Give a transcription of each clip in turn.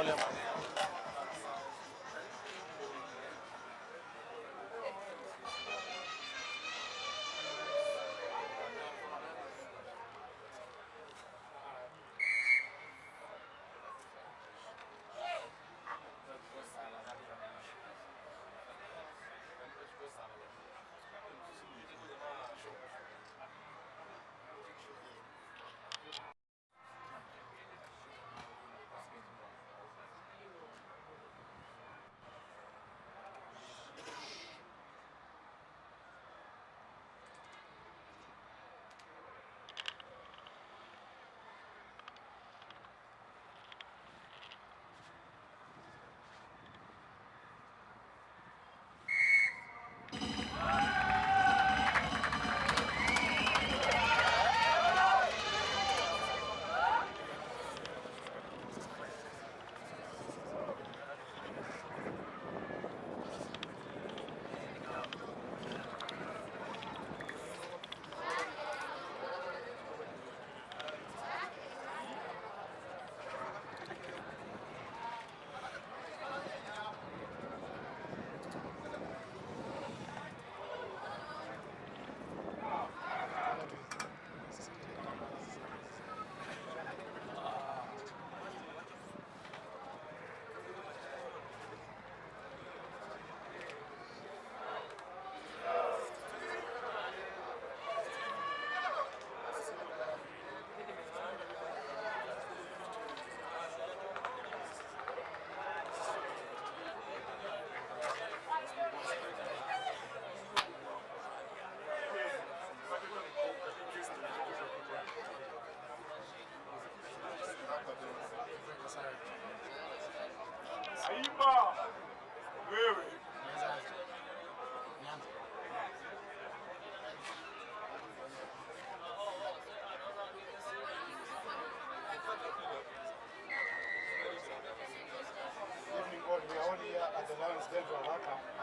Olola.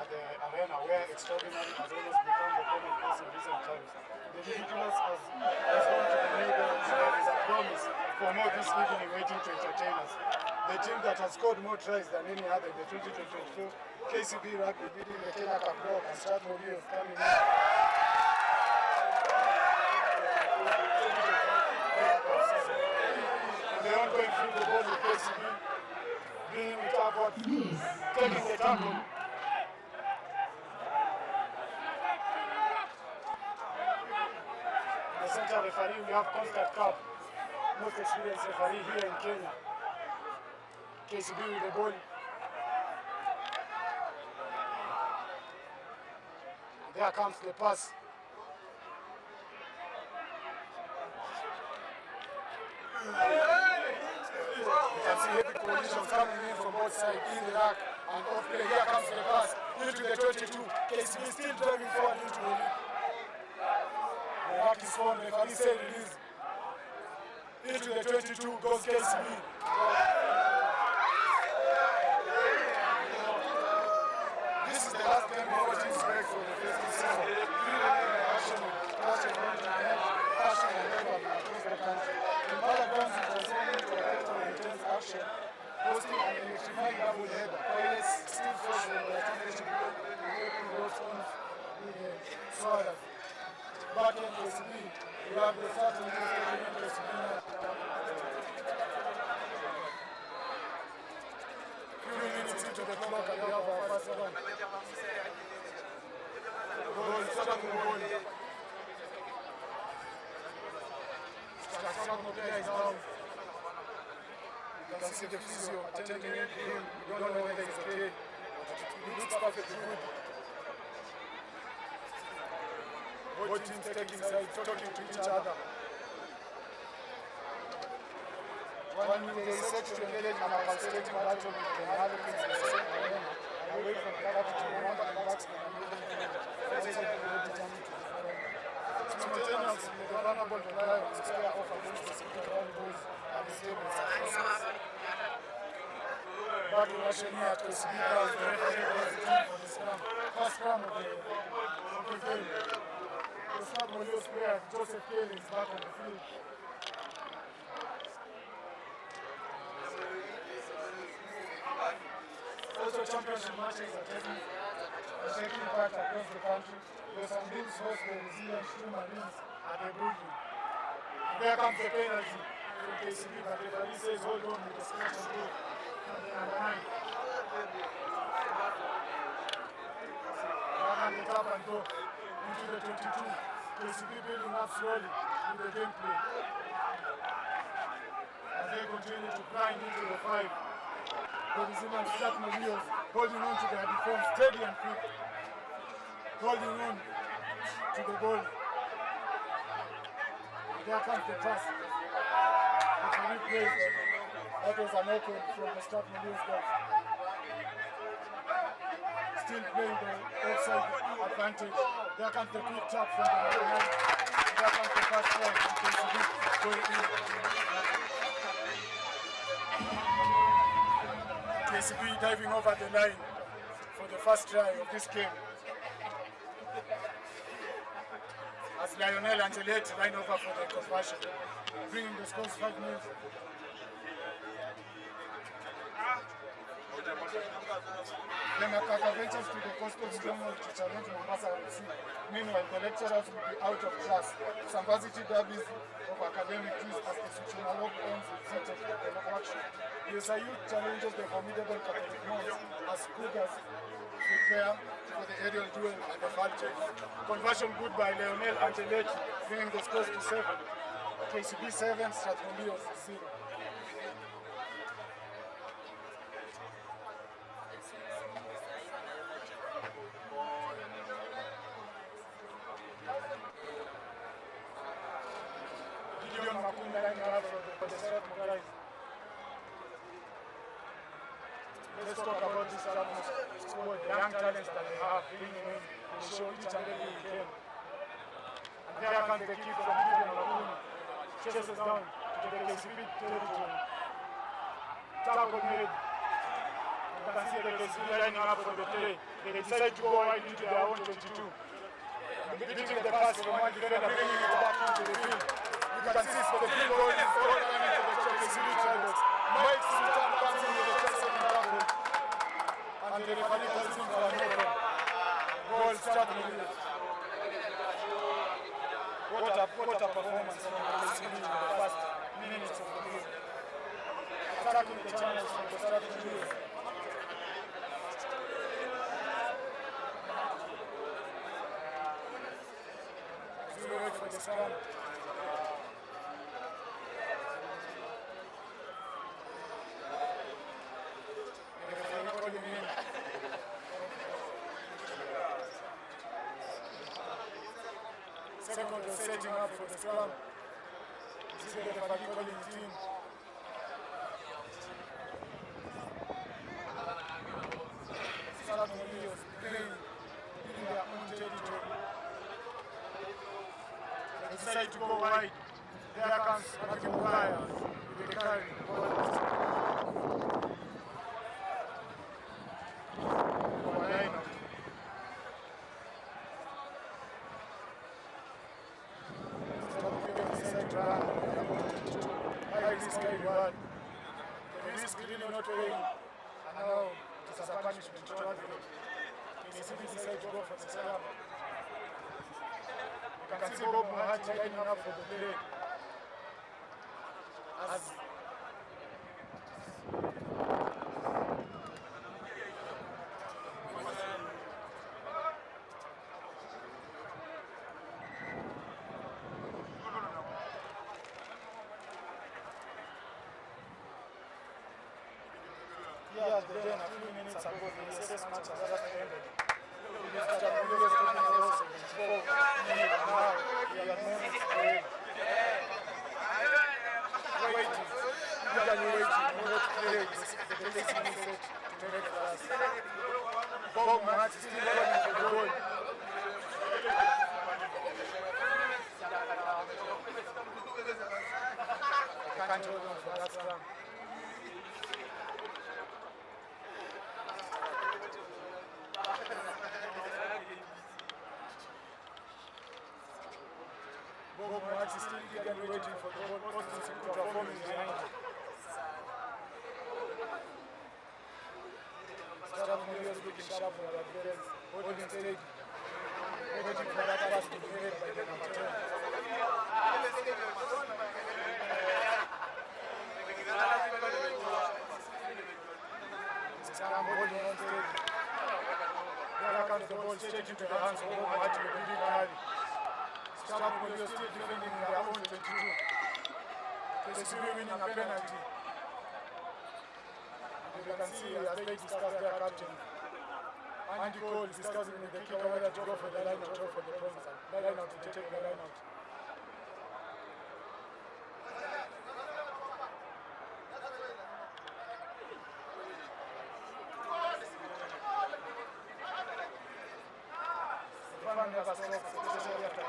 At the arena where extraordinary has always become the commonplace in recent times. The ridiculous has gone to the middle, so there is a promise for more this evening waiting to entertain us. The team that has scored more tries than any other in the 2024 KCB Rugby beating the Kenya Cup and Strathmore coming in. The ongoing through the ball with KCB, bringing it upward, taking the tackle. The center referee, we have Constant Cup, most experienced referee here in Kenya. KCB with the ball. There comes the pass. You can see heavy collisions coming in from both sides, in the rack and off play. Here comes the pass into the 22. KCB still driving forward into the lead. The rack is formed, the referee said release. Into the 22 goes KCB. This is the last game before teams break for the first season. Passion and effort across the country. In other grounds, it transformed into a better and intense action, hosting an electrifying double header. Players still fresh from their championship Swara. Back in KCB, we have the starting stadium in KCB. Few minutes into the clock and we have our first run. Goal, Strathmore goal. Strathmore player is down. You can see the physio attending him. You don't know whether he's okay. He looks perfectly good. Both teams taking sides, talking to each other. One minute they set to engage in a frustrating battle with the other teams in the same arena, away from gravity to one of the batsmen and moving simultaneously, the vulnerable Lions square off against the second round goals at the stable success. Battle rushing here at KCB Grounds, the referee was the team for the scrum. First scrum of the game. The Strathmore player, Joseph Kelly, is back on the field. also championship matches are taking part across the country. The Sandins host the New Zealand Marines at the Brooklyn. There comes the penalty from KCB, but the referee says hold on with the scratch and go. Number 9. And the tap and go into the 22. KCB building up slowly with the gameplay. As they continue to climb into the 5. The New Zealand Strathmore holding on to their defense, steady and quick. Holding on to the goal. There comes the pass. It's a replay. That was an open from the Strathmore goal. Still playing the offside advantage. There comes the quick tap from the number 9. There comes the first try from KCB going in. KCB diving over the line for the first try of this game. As Lionel Angeletti line over for the conversion, bringing the scores 5 minutes. The Makaka ventures to the coastal Strathmore to challenge Mombasa FC. Meanwhile, the lecturers will be out of class. Some varsity derbies of academic quiz as the Suchunalo ends with seated action. The SIU challenges the formidable Catholic Monks as Cougars prepare for the aerial duel at the Vulture. Conversion good by Lionel Angeletti, bringing the scores to 7. KCB 7, Strathmore 0. Let's talk about this squad, the young talents that they have, bringing in, they show each and every game. And there comes the kick from Gideon Makuni, chases down to the KCB territory. Tackle made. You can see the KCB lining up for the play. They decide to go wide into their own 22. Beating the pass from one defender, bringing it back into the field. You can see the big goal is all running into the KCB tribals. Mike Sultan comes in with the chest and tackle. And the referee calls him for an open. Goal Strathmore. What a performance from the KCB in the first minutes of the game. Attacking the channels from the Strathmore. Wait for the scrum. Second was setting up for the scrum. This is the referee calling team. Strathmore playing in their own territory. They decide to go wide. There comes Matthew Mugaya with the carry. The risk really not paying, and now it is a punishment to all them. KCB decide to go for the scrum. You can see Bob Mahati lining up for the play. As then a few minutes ago, the SS match has just ended. Mr. Mugaya is taking a loss in 4 minutes now. We are moving away. Waiting. Eagerly waiting. Not playing. The place is set to make for us. Bob Mahati is still running for the goal. I can't hold on for that scrum. Bob Mahati is still eagerly waiting for the ball. Austin seems to perform behind it. working sharp for the defense, holding steady, waiting for that pass to be made by the number 10. Scrum holding on steady. There comes the ball straight into the hands of Omar to the big rally. Strathmore is still defending in their own 22. KCB winning a penalty. You can see as they discuss their captain, Andy Cole is discussing with the kicker whether to go for the line out or for the points. Line out to take the line out. The fan never stops, especially after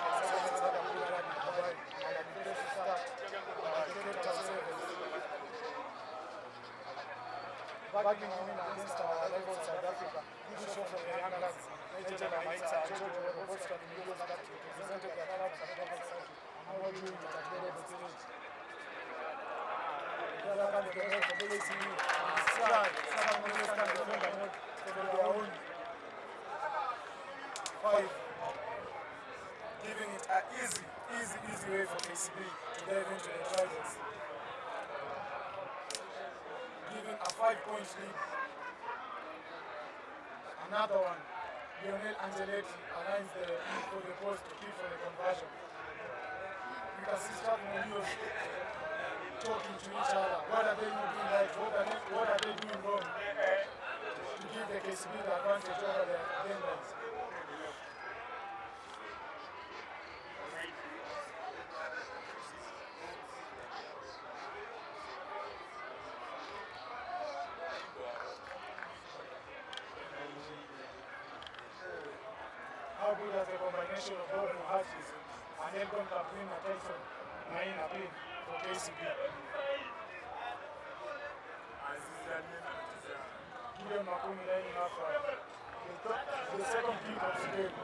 bagging a win against our rival South Africa. Good show from the young lads. Major Maitza and George were both starting Eagles captain, represented their clubs at the side. And what doing it at the level stage. The other comes the ball for the KCB. Strike. Someone else can defend and not for their own. 5. Giving it an easy way for KCB to dive into the tribals. Giving a 5-point lead. Another one. Lionel Angeletti aligns for the post to keep for the conversion. You can see Strathmore talking to each other. What are they doing right? What are they doing wrong? To give the KCB the advantage over their defenders. How good as the combination of both Muhachis and Elgon Kaprin and Tyson Maina been for KCB? Gideon Makumi lining up for the second kick of the game.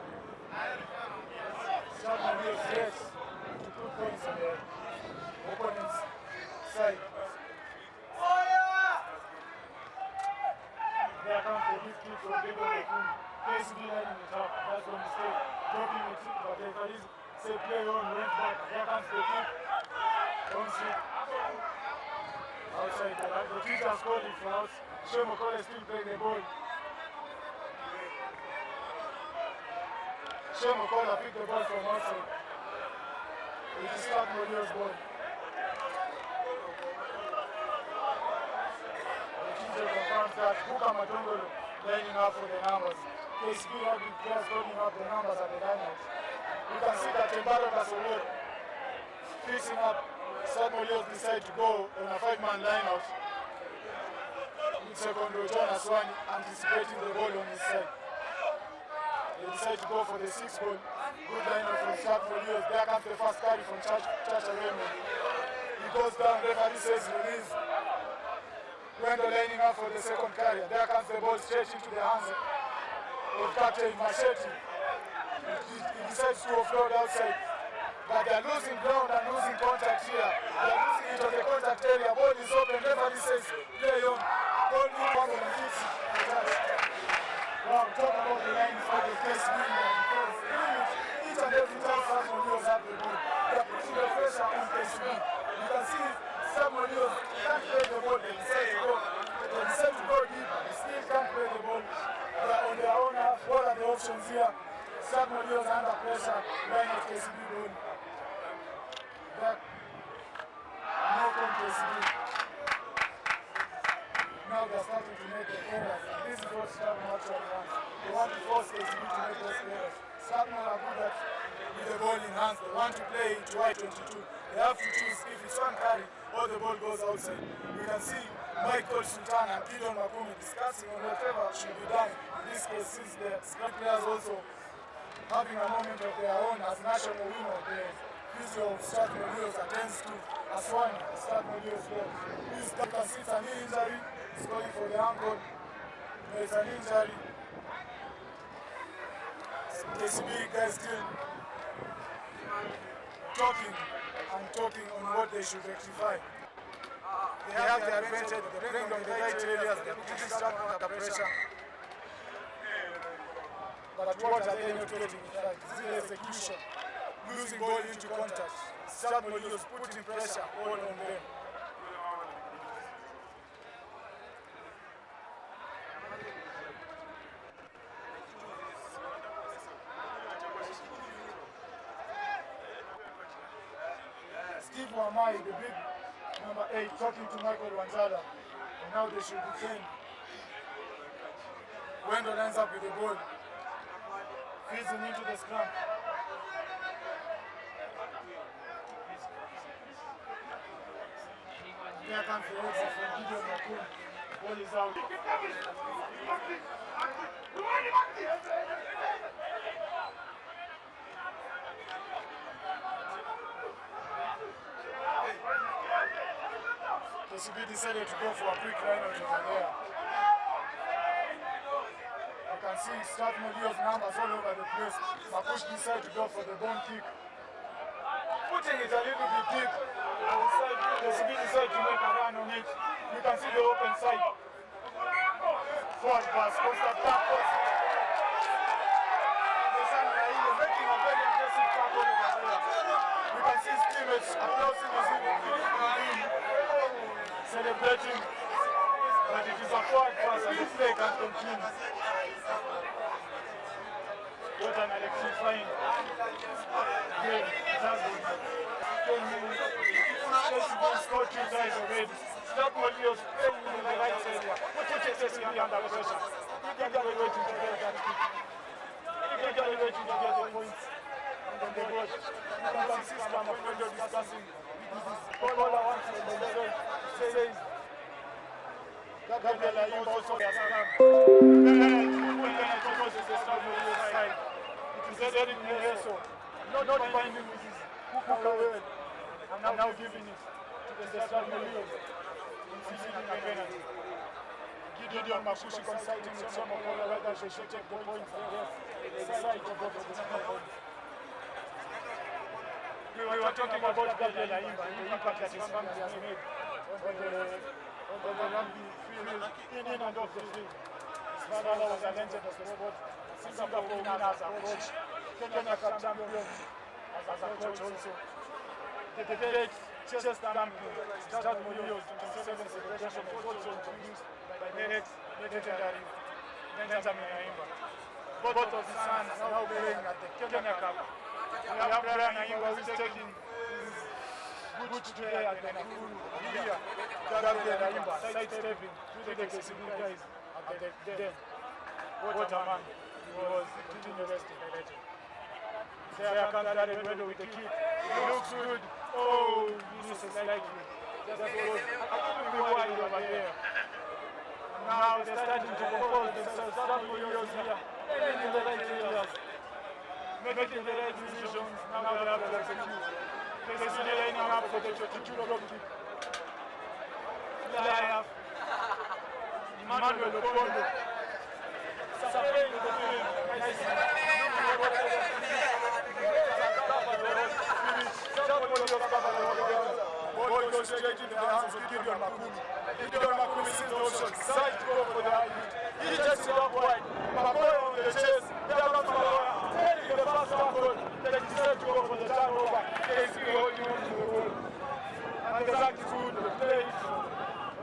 Strathmore is yes to 2 points on the opponent's side. There comes the big kick from Gideon Makumi. KCB lining it up, that's one mistake, dropping it, but the referees say play on, went back, here comes the kick, don't see, outside, the teachers called it for us, Shemo Kole still playing the ball. Shemo Kole picked the ball from outside, it is Strathmore's ball. The teacher confirms that Buka Matongolo lining up for the numbers. KCB Rugby players holding up the numbers at the lineouts. You can see that Embaro Kasolo fixing up. Strathmore decide to go on a 5-man lineout. With second row, John Aswani anticipating the ball on his side. They decide to go for the 6th goal. Good lineout from Strathmore. There comes the first carry from Chacha Raymond. He goes down, referee says release. When they're lining up for the second carry, there comes the ball straight into the hands of Captain Machete. He decides to offload outside. But they are losing ground and losing contact here. They are losing it on the contact area. Ball is open. Referee says play on. Ball in one and hits the touch. Wow, talk about the line for the first win. Each and every time Strathmore have the ball, they are putting the pressure on KCB. You can see Strathmore can't play the ball. They decide to go. They decide to go deep. They still can't play the ball. They are on their own half. What are the options here? Strathmore under pressure. Line of KCB ball. Back. No from KCB. Now they're starting to make the errors. This is what Strathmore actually wants. They want to force KCB to make those errors. Strathmore are good at with the ball in hands. They want to play it to Y22. They have to choose if it's one carry or the ball goes outside. You can see Michael Sultan and Gideon Makumi discussing on whatever should be done. In this case, since the Scrap players also having a moment of their own as national winner, the physio of Strathmore attends to Aswani, Strathmore goal. You can see it's a knee injury. He's calling for the ankle. There's an injury. KCB guys still talking on what they should rectify. They have their advantage, they're playing on the right areas, they're putting Strathmore under pressure. But what are they not getting right? Zero execution, losing ball into contact. Strathmore was putting pressure all on them. Steve Wamai, the big number 8, talking to Michael Wanzala, and now they should defend. Wendell ends up with the ball, feeds him into the scrum. Here comes the exit from Gideon Makun. Ball is out. KCB decided to go for a quick line out over there. You can see Strathmore numbers all over the place. Makush decided to go for the bone kick. Putting it a little bit deep. KCB decided to make a run on it. You can see the open side. Forward pass, Costa back pass. Making a very aggressive tackle over there. You can see his teammates applauding his celebrating, but it is a forward pass and the play can continue. What an electrifying game it has been. 10 minutes. KCB scored 2 tries already. Strathmore was playing in the right area. Put KCB under pressure. Eagerly waiting to get that kick. Eagerly waiting to get the points. And then they got. You can see Strathmore when they're discussing. Olola wants to the level. Says Gabriel Ayimba also has come. When I propose the Strathmore side, it is very near so. Not finding with his hook away. I'm now giving it to the Strathmore Leos. Gideon Makushi consulting with some of Olola whether they should take the points and decide to go for the second point. We were talking about Gabriel Ayimba and the impact that his family has made on the rugby field, in and off the field. His father was a legend of the sport, Singapore winner as a coach, Kenya Cup champion as a coach also. The great chess champion, Strathmore Leos 27 celebration was also introduced by the legendary Benjamin Ayimba. Both of his sons are now playing at the Kenya Cup. We have Brian Ayimba who is taking his good play at the Nakuru here. Gabriel Ayimba sidestepping through the KCB guys at the den. What a man he was, including the rest of the legend. There comes Jared Wedo with the kick. He looks good. Oh, this is likely. Just was absolutely wide over there. And now they're starting to compose themselves. Strathmore Leos here, in the right areas, making the right decisions. Now they have to execute. KCB lining up for the 22 drop kick. Fly up. Emmanuel Opondo. Surveying the field. Ball goes straight into the hands of Gideon Makun. Gideon Makun sees the option. Side to go for the high hit. He takes it up wide. Makoya on the chase. There comes Makoya. Taking the first tackle. They decide to go for the turnover. KCB holding on to the ball. And the back is good. They play it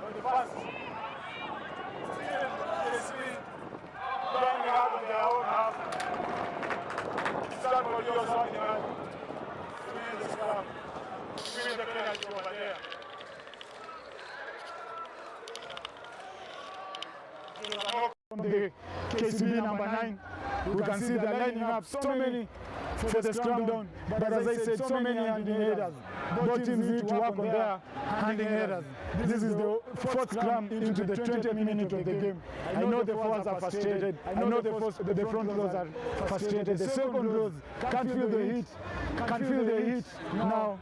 on the pass. Still, KCB running out of their own half. Strathmore Leos working hard. Winning the scrum. Winning the penalty over there. From the KCB number 9, we can see they're lining up so many for the scrum down. But as I said, so many handing headers. Both teams need to work on their handing headers. This is the fourth scrum into the 20th minute of the game. I know the forwards are frustrated. I know the front rows are frustrated. The second rows can't feel the heat. Can't feel the heat now.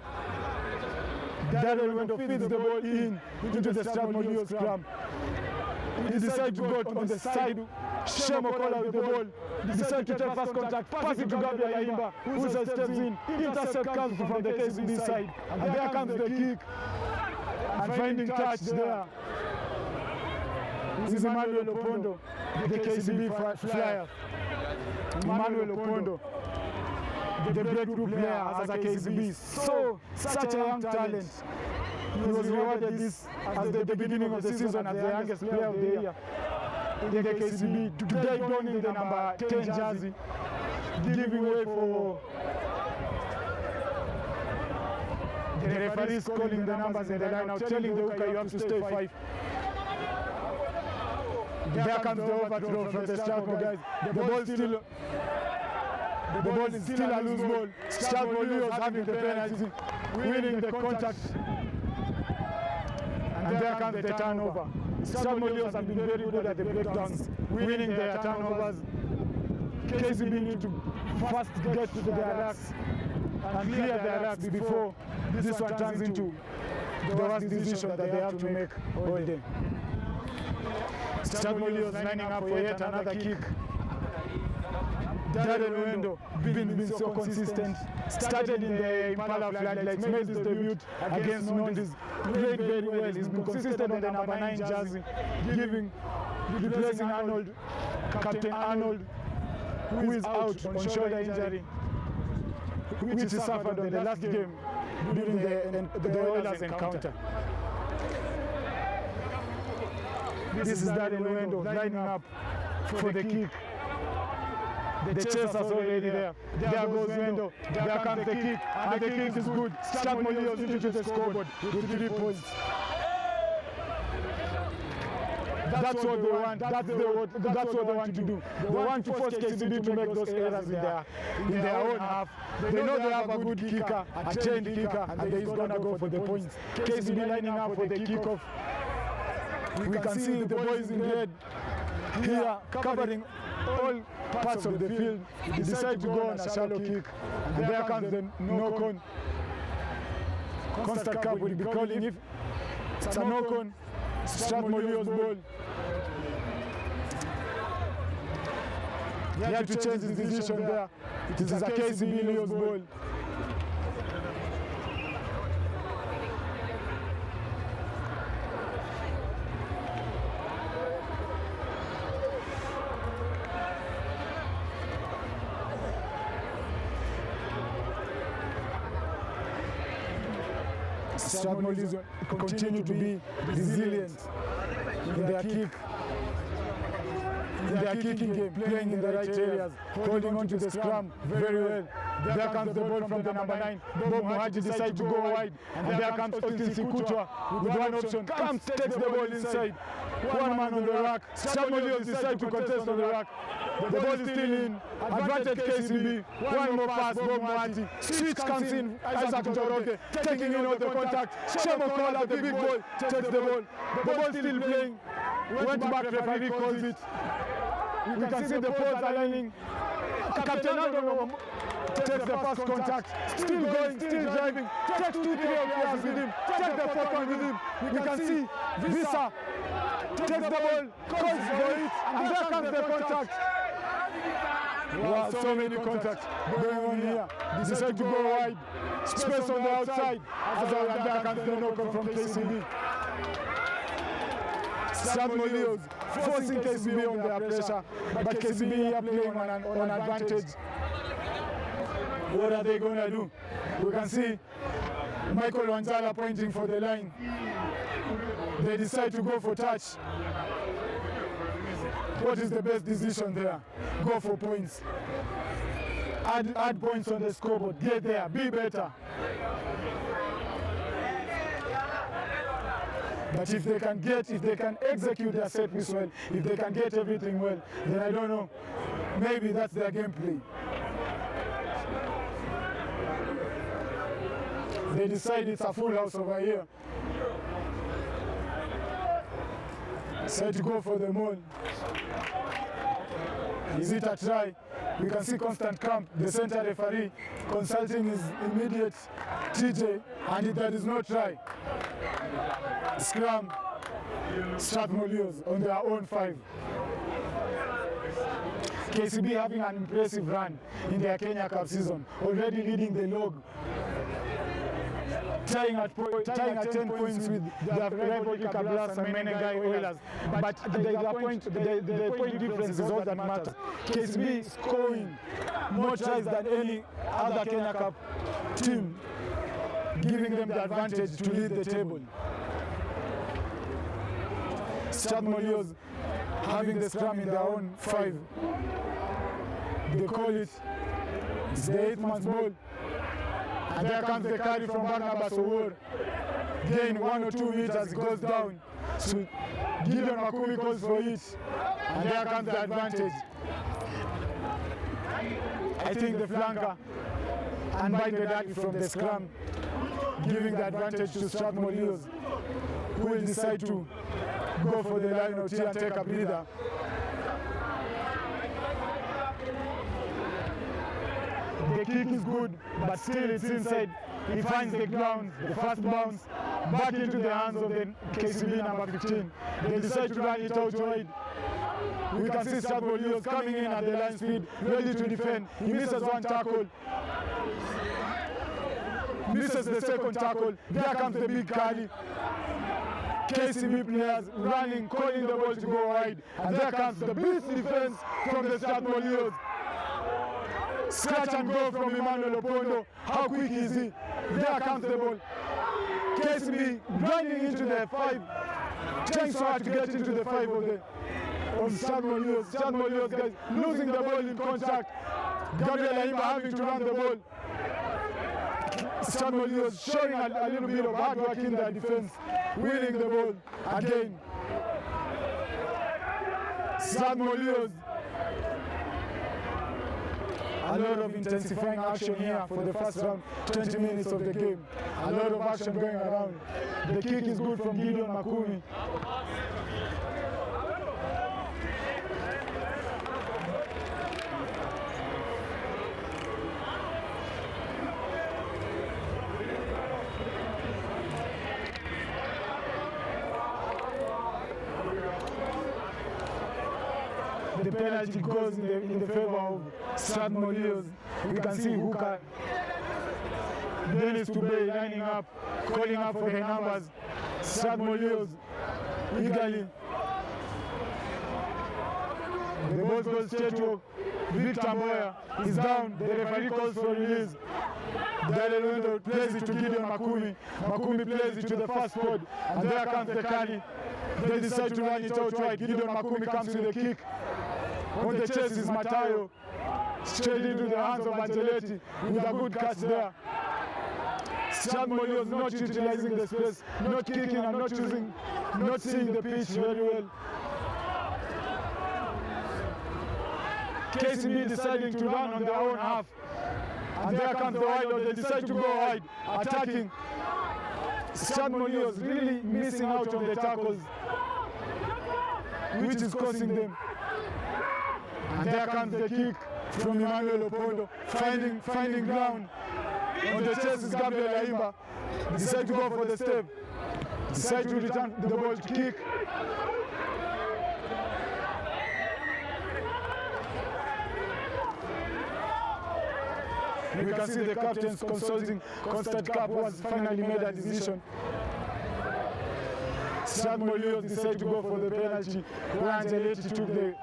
Daryl Wendo feeds the ball into the Strathmore Leos scrum. He decides to go on the side. Shemo Olola with the ball. He decides to take first contact, pass it to Gabriel Ayimba, who steps in. Intercept comes from the KCB side. And there comes the kick. And finding touch there. This is Emmanuel Opondo, the KCB flyer. Emmanuel Opondo, the breakthrough player as a KCB. Such a young talent. He was rewarded this as the beginning of the season as the youngest player of the year in the KCB. Today donning the number 10 jersey, giving way for the referees calling the numbers in the line out, telling the hooker you have to stay 5. There comes the overthrow from the Strathmore guys. The ball is still a loose ball. Strathmore Leos having the penalty, winning the contact. And there comes the turnover. Strathmore Leos have been very good at the breakdowns, winning their turnovers. KCB need to first get to their racks and clear their racks before this one turns into the worst decision that they have to make all day. Strathmore Leos lining up for yet another kick. Darren Wendo been so consistent. Started in the Impala Floodlights, made his debut against Nondis, played very well. He's been consistent on the number 9 jersey, replacing Arnold, Captain Arnold, who is out on shoulder injury, which he suffered on the last game during the Olola encounter. This is Darren Wendo lining up for the kick. The chasers already there. There goes Wendo. There comes the kick, and the kick is good. Strathmore Leos into the scoreboard with 3 points. That's what they want. That's what they want to do. They want to force KCB to make those errors in their own half. They know they have a good kicker, a trained kicker, and he's gonna go for the points. KCB lining up for the kickoff. We can see the boys in red here covering all parts of the field. They decide to go on a shallow kick, and there comes the knock-on. Constant Cup will be calling if it's a knock-on. Strathmore Leos ball. He had to change his decision there. It is a KCB Leos ball. Strathmore Leos continue to be resilient in their kick, in their kicking game, playing in the right areas, holding on to the scrum very well. There comes the ball from the number 9. Bob Mohaji decides to go wide, and there comes Austin Sikutwa with one option. Comes, takes the ball inside. One man on the rack. Strathmore Leos decide to contest on the rack. The ball is still in. Advantage KCB. One more pass, Bob Mohaji. Switch comes in. Isaac Njoroge taking in all the contact. Shemo Kola, the big boy, takes the ball. The ball still playing. Went back, referee calls it. We can see the poles aligning. Captain Ando takes the first contact. Still going, still driving. Takes 2-3 players with him. Takes the fourth one with him. We can see Visa takes the ball, calls for it, and there comes the contact. Wow, so many contacts going on here. Decide to go wide. Space on the outside. As there comes the knock-on from KCB. Strathmore Leos forcing KCB on their pressure, but KCB are playing on advantage. What are they going to do? We can see Michael Wanzala pointing for the line. They decide to go for touch. What is the best decision there? Go for points. Add points on the scoreboard. Get there. Be better. But if they can execute their set piece well, if they can get everything well, then I don't know. Maybe that's their gameplay. They decide it's a full house over here. Decide to go for the maul. Is it a try? We can see Constant Camp, the center referee, consulting his immediate TJ, and there is no try. Scrum, Strathmore Leos on their own 5. KCB having an impressive run in their Kenya Cup season, already leading the log tying at 10 points with their rival kicker Blast and Menengai Oilers. But the point difference is all that matters. KCB scoring more tries than any other Kenya Cup team, giving them the advantage to lead the table. Strathmore having the scrum in their own 5. They call it, it's the 8th man's ball. And there comes the carry from Barnabas Owuor. Gain 1 or 2 meters, it goes down. So Gideon Makumi calls for it. And there comes the advantage. I think the flanker unbinded that from the scrum, giving the advantage to Strathmore Leos, who will decide to go for the line out here and take a breather. The kick is good, but still it's inside. He finds the ground, the first bounce, back into the hands of the KCB number 15. They decide to run it out wide. We can see Strathmore Leos coming in at the line speed, ready to defend. He misses one tackle, misses the second tackle. There comes the big carry. KCB players running, calling the ball to go wide. And there comes the beast defense from the Strathmore Leos. Scratch and go from Emmanuel Opondo. How quick is he? There comes the ball. KCB grinding into the 5, trying so hard to get into the 5 of Strathmore Leos. Strathmore Leos guys losing the ball in contact. Gabriel Aimba having to run the ball. Strathmore Leos showing a little bit of hard work in their defense, winning the ball again. Strathmore Leos. A lot of intensifying action here for the first round, 20 minutes of the game. A lot of action going around. The kick is good from Gideon Makumi. The penalty goes in the favor of Strathmore Leos. We can see Hooker, Dennis Tubey lining up, calling up for the numbers. Strathmore Leos eagerly. The ball goes straight to Victor Mboya. He's down. The referee calls for release. Dale plays it to Gideon Makumi. Makumi plays it to the first pod. And there comes the carry. They decide to run it out wide. Gideon Makumi comes with the kick. On the chest is Matayo, straight into the hands of Angeletti with a good catch there. Strathmore Leos not utilizing the space, not kicking and not seeing the pitch very well. KCB deciding to run on their own half. And there comes the wide out, they decide to go wide, attacking. Strathmore Leos really missing out on the tackles, which is costing them. And there comes the kick from Emmanuel Opondo, finding ground. On the chest is Gabriel Aimba. Decide to go for the step. Decide to return the ball to kick. We can see the captains consulting. Constant Cap was finally made a decision. Strathmore Leos decided to go for the penalty, where Angeletti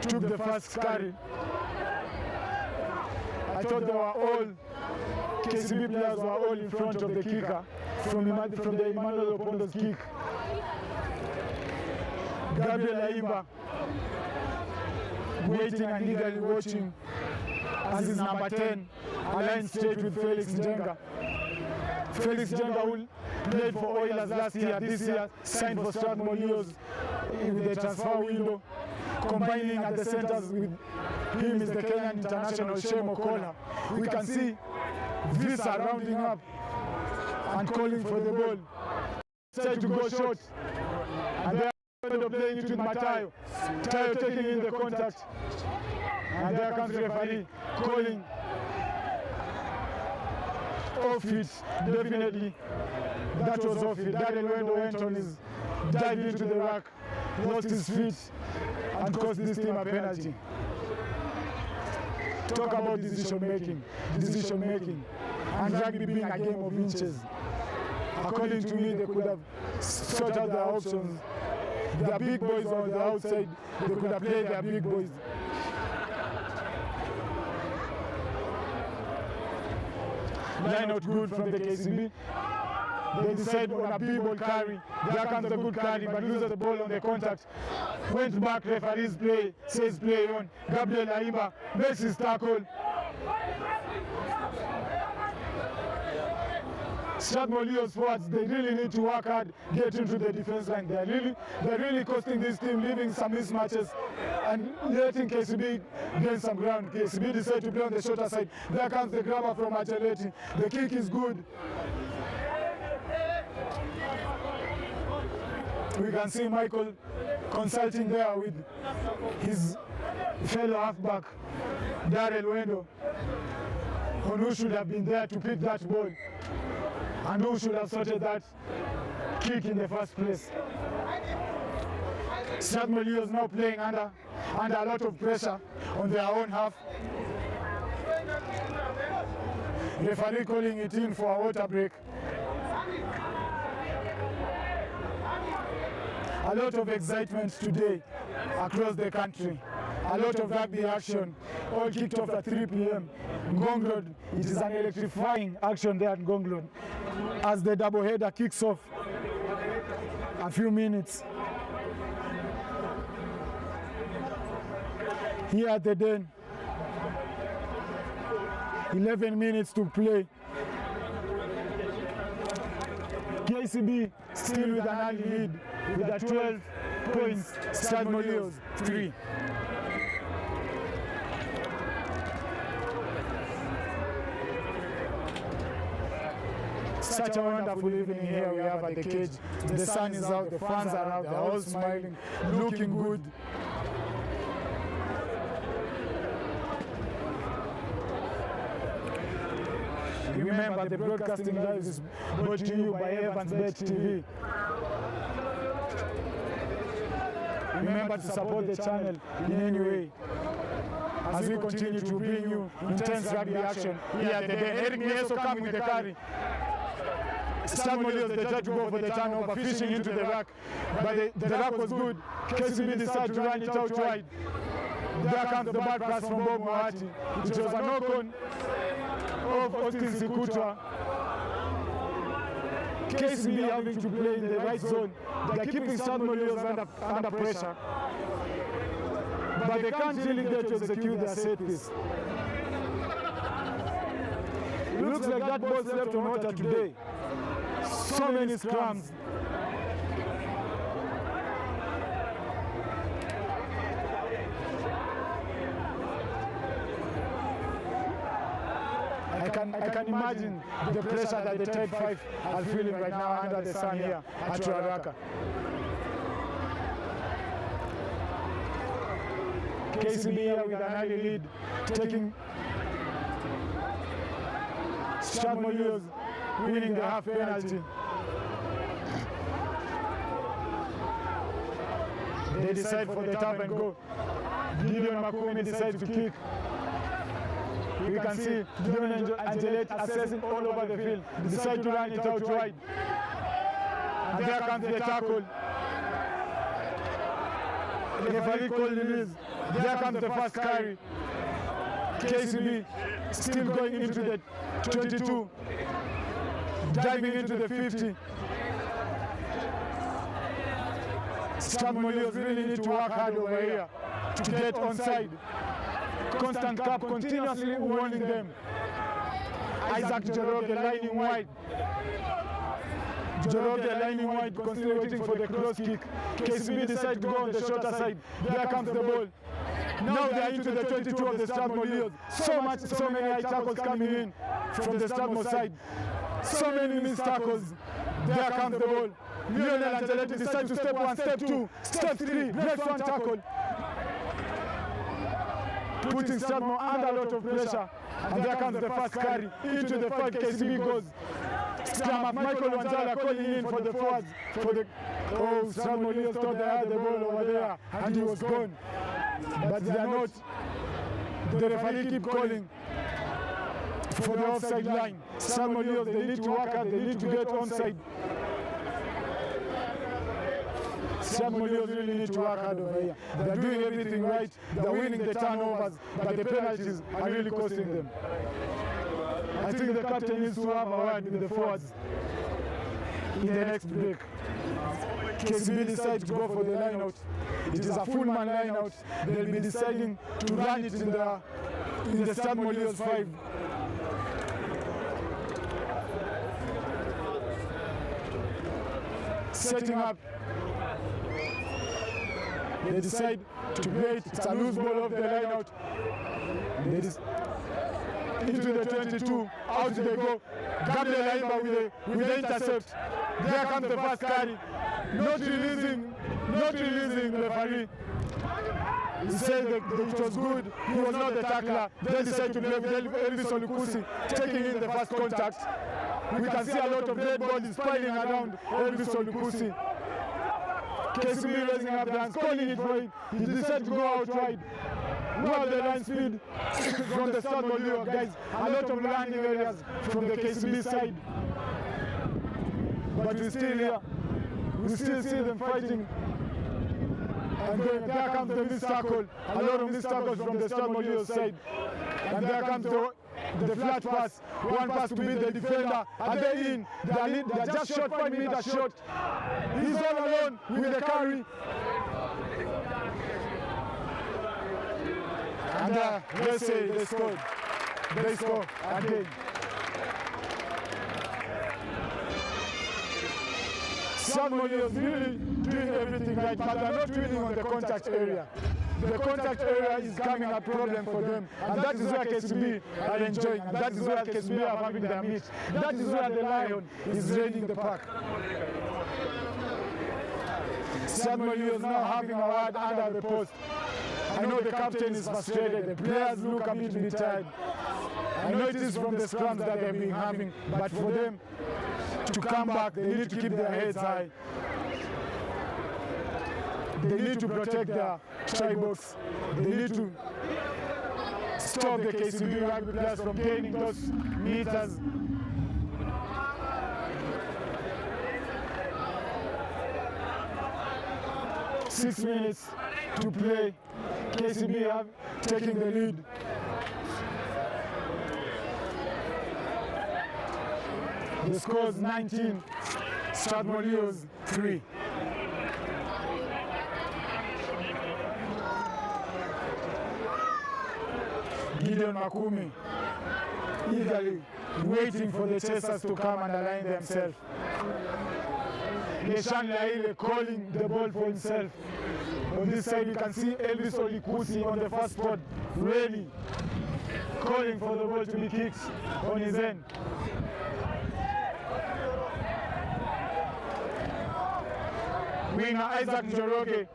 took the first carry. I thought they were all, KCB players were all in front of the kicker from the Emmanuel Opondo's kick. Gabriel Aimba waiting and eagerly watching as his number 10 aligned straight with Felix Njenga. Felix Njenga, who played for Oilers last year, this year signed for Strathmore Leos with the transfer window. Combining at the centers with him is the Kenyan international Shane Okola. We can see Visa rounding up and calling for the ball. Try to go short. And they end up playing it with Matayo. Matayo taking in the contact. And there comes the referee calling off it. Definitely that was off it. Darren Wendo went on his dive into the rack, lost his feet, and cost this team a penalty. Talk about decision making. and rugby being a game of inches. According to me, they could have sorted out their options. Their big boys on the outside, they could have played their big boys. Line out good from the KCB. They decide on a big ball carry. There comes the good carry, but loses the ball on the contact. Went back, referee's play, says play on. Gabriel Aimba makes his tackle. Strathmore Leos forwards, they really need to work hard, get into the defense line. They're really costing this team, leaving some mismatches and letting KCB gain some ground. KCB decide to play on the shorter side. There comes the grabber from Agileti. The kick is good. We can see Michael consulting there with his fellow halfback, Darrell Wendo, on who should have been there to pick that ball and who should have sorted that kick in the first place. Strathmore Leos now playing under a lot of pressure on their own half. Referee calling it in for a water break. A lot of excitement today across the country. A lot of rugby action, all kicked off at 3 p.m. Ngong Road, it is an electrifying action there at Ngong Road as the doubleheader kicks off a few minutes. Here at the Den, 11 minutes to play. KCB still with an early lead with a 12 points, Strathmore Leos 3. Such a wonderful evening here we have at the cage. The sun is out, the fans are out, they're all smiling, looking good. Remember, the broadcasting live is brought to you by Evans Bet TV. Remember to support the channel in any way as we continue to bring you intense rugby action here at the Den. Eric Mieso coming with the carry. Strathmore Leos, they tried to go for the turnover, fishing into the rack, but the rack was good. KCB decided to run it out wide. There comes the bad pass from Bob Moati. It was a knock-on of Austin Sikutwa. KCB having to play in the right zone. They're keeping Strathmore Leos under pressure, but they can't really get to execute their set piece. It looks like that ball's left on water today. So many scrums. I can imagine the pressure that the Tide 5 are feeling right now under the sun here at Ruaraka. KCB here with an early lead, taking Strathmore Leos winning the half penalty. They decide for the tap and go. Gideon Makumi decides to kick. We can see Gideon Angelette assessing all over the field. Decide to run it out wide. And there comes the tackle. The referee called release. There comes the first carry. KCB still going into the 22. Diving into the 50. Strathmore Leos really need to work hard over here to get onside. Constant Cup continuously warning them. Isaac Joroge lining wide. Joroge lining wide, constantly waiting for the cross kick. KCB decide to go on the shorter side. There comes the ball. Now they are into the 22 of the Strathmore Leos. So many high tackles coming in from the Strathmore side. So many missed tackles. There comes the ball. Lionel Angeletti decides to step one, step two, step three, breaks one tackle. Putting Strathmore under a lot of pressure. And there comes the first carry into the fight. KCB goes. Scrum up. Michael Wanzala calling in for the forwards. Strathmore Leos thought they had the ball over there and he was gone. But they are not. The referee keep calling for the offside line. Strathmore Leos, they need to work hard, they need to get onside. Strathmore Leos really need to work hard over here. They're doing everything right, they're winning the turnovers, but the penalties are really costing them. I think the captain needs to have a word with the forwards in the next break. KCB decides to go for the line out. It is a full man line out. They'll be deciding to run it in the Strathmore Leos 5. Setting up. They decide to play it. It's a loose ball off the line out. Into the 22, out they go. Gabriel Aimba with the intercept. There comes the first carry. Not releasing the referee. He said that it was good, he was not the tackler. Then decided to play with Elvis Olukusi, taking in the first contact. We can see a lot of dead bodies piling around Elvis Olukusi. KCB raising up the hands, calling it for him. He decided to go out wide. Wow, the line speed from the Strathmore Leos, guys. A lot of landing areas from the KCB side. But we still here. We still see them fighting. And there comes the missed tackle. A lot of missed tackles from the Strathmore Leos side. And there comes the flat pass. One pass to beat the defender. Are they in? They're just short, 5 meters short. He's all alone with the carry. And let's say they scored. They score again. Strathmore Leos really doing everything right, but they're not winning on the contact area. The contact area is becoming a problem for them, and that is where KCB are enjoying, and that is where KCB are having their meat. That is where the lion is reigning the pack. Strathmore Leos now having a word under the post. I know the captain is frustrated, the players look a bit tired. I know it is from the scrums that they've been having, but for them to come back, they need to keep their heads high. They need to protect their try box. They need to stop the KCB Rugby players from gaining those meters. Six minutes to play. KCB taking the lead. The score is 19, Strathmore Leos 3. Gideon Makumi eagerly waiting for the chasers to come and align themselves. Leshan Laile calling the ball for himself. On this side you can see Elvis Olikusi on the first spot, really calling for the ball to be kicked on his end. Winger Isaac Njoroge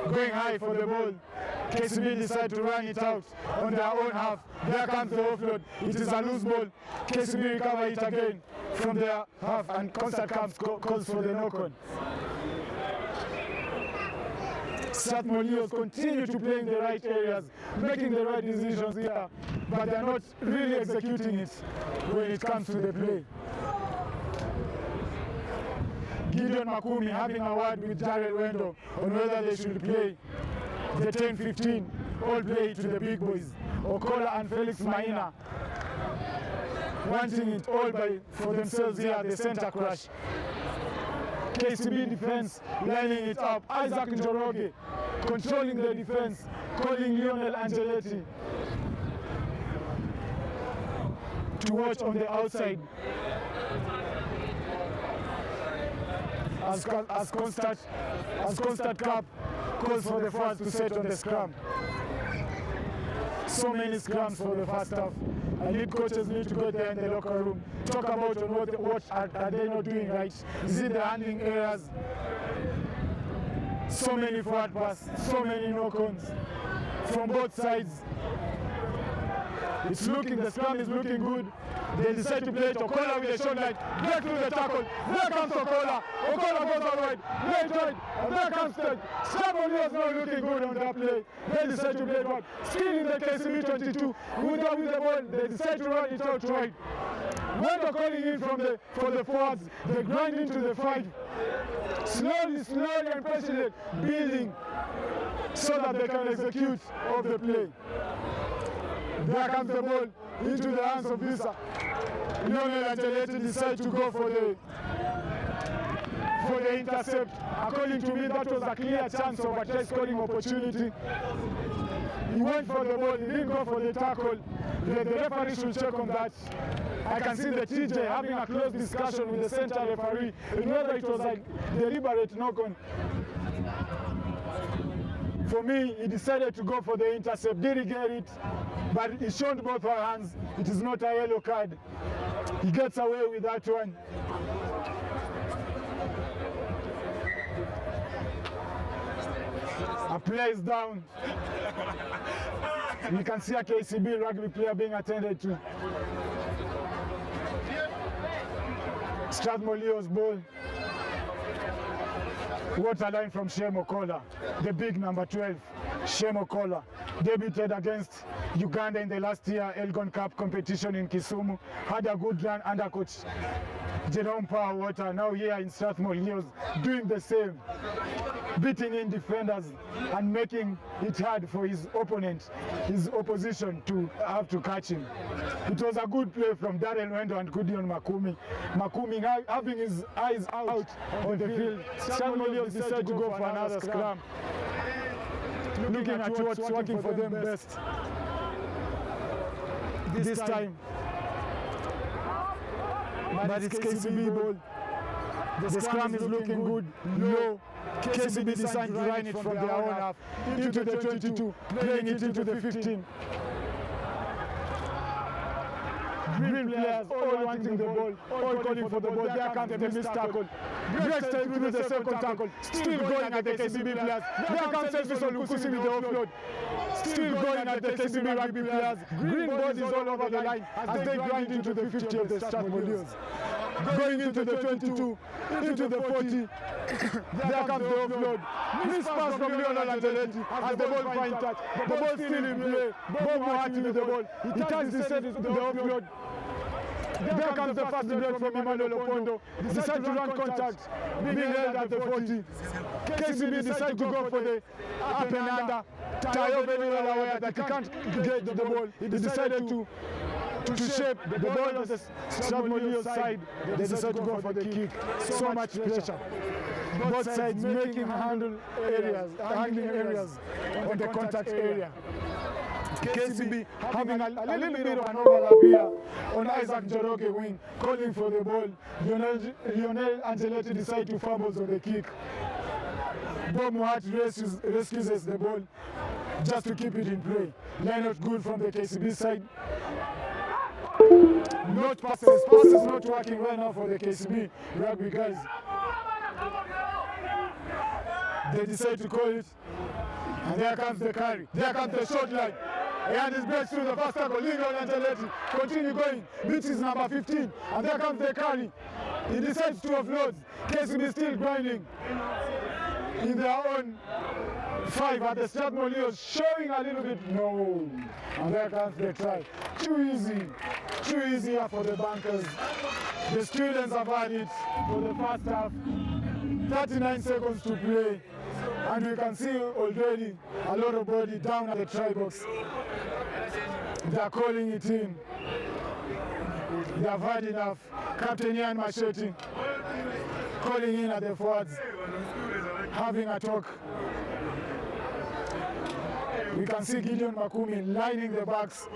going high for the ball. KCB decide to run it out on their own half. There comes the offload. It is a loose ball. KCB recover it again from their half, and Constant Camps calls for the knock-on. Strathmore Leos continue to play in the right areas, making the right decisions here, but they're not really executing it when it comes to the play. Gideon Makumi having a word with Jared Wendo on whether they should play the 10-15, all play to the big boys. Olola and Felix Maina wanting it all for themselves here at the center crash. KCB defense lining it up. Isaac Njoroge controlling the defense, calling Lionel Angeletti to watch on the outside. As Constant Cap calls for the first to set on the scrum. So many scrums for the first half. And lead coaches need to go there in the locker room, talk about what are they not doing right. Is it the handling errors? So many forward pass, so many knock-ons from both sides. The scrum is looking good. They decide to play it. Olola with a short line. Break through the tackle. There comes Olola. Olola goes out wide. Play it right. And there comes the Strathmore was not looking good on that play. They decide to play it wide. Still in the KCB 22. With the ball, they decide to run it out wide. When they're calling in for the forwards, they grind into the 5. Slowly and patiently building so that they can execute of the play. There comes the ball into the hands of Visa. Lionel and Teleti decide to go for the intercept. According to me, that was a clear chance of a try scoring opportunity. He went for the ball, he didn't go for the tackle. The referee should check on that. I can see the TJ having a close discussion with the center referee in whether it was a deliberate knock-on. For me, he decided to go for the intercept. Did he get it? But he showed both our hands. It is not a yellow card. He gets away with that one. A player is down. You can see a KCB Rugby player being attended to. Strathmore Leo's ball. What a line from Olola, the big number 12. Olola debuted against Uganda in the last year Elgon Cup competition in Kisumu. Had a good run under coach Jerome Powerwater. Now here in Strathmore Leo's doing the same. Beating in defenders and making it hard for his opponent, his opposition, to have to catch him. It was a good play from Darren Wendo and Gideon Makumi. Makumi having his eyes out on the field. Strathmore Leos decided to go for another scrum. Looking at what's working for them best. This time. But it's KCB ball. The scrum is looking good, low. KCB decided to run it from their own half into the 22, playing it into the 15. Green players all wanting the ball, all calling for the ball. There comes the missed tackle. Breaks through the second tackle. Still going at the KCB players. There comes Elvis Olukusi with the offload. Still going at the KCB Rugby players. Green bodies all over the line as they grind into the 50 of the Strathmore Leos. Going into the 22, into the 40. There comes the offload. Miss pass from Lionel and Teleti as the ball finds touch. The ball still in play. Bob Mohati with the ball. He turns his head to the offload. There comes the fast break from Emmanuel Opondo. Decide to run contact, being held at the 40. KCB decide to go for the up and under. Tayo very well aware that he can't get the ball. He decided to shape the ball on the Strathmore Leos side. They decided to go for the kick. So much pressure. Both sides making handling areas on the contact area. KCB having a little bit of an overlap here on Isaac Njoroge wing, calling for the ball. Lionel Angeletti decide to fumble on the kick. Bob Mohati rescues the ball just to keep it in play. Line out good from the KCB side. Not passes not working well now for the KCB Rugby guys. They decide to call it, and there comes the carry. There comes the short line. And his breaks through the first tackle. Lionel Angeletti continue going, beats his number 15, and there comes the carry. He decides to offload. KCB still grinding in their own 5 at the Strathmore Leos, showing a little bit. No, and there comes the try. Too easy here for the bankers. The students have had it for the first half. 39 seconds to play, and we can see already a lot of body down at the try box. They are calling it in. They have had enough. Captain Ian Machete calling in at the forwards, having a talk. We can see Gideon Makumi lining the backs,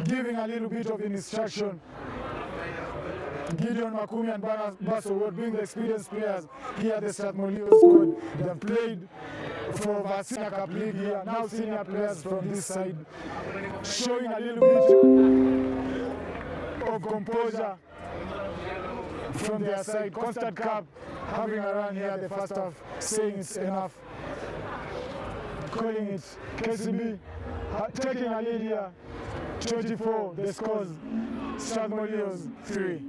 giving a little bit of an instruction. Gideon Makumi and Basso were being the experienced players here at the Strathmore Leos squad. They have played for Vasina Cup League here, now senior players from this side, showing a little bit of composure from their side. Constant Cup having a run here at the first half, saying it's enough. Calling it KCB taking a lead here Georgie 4, the scores. Strathmore 3.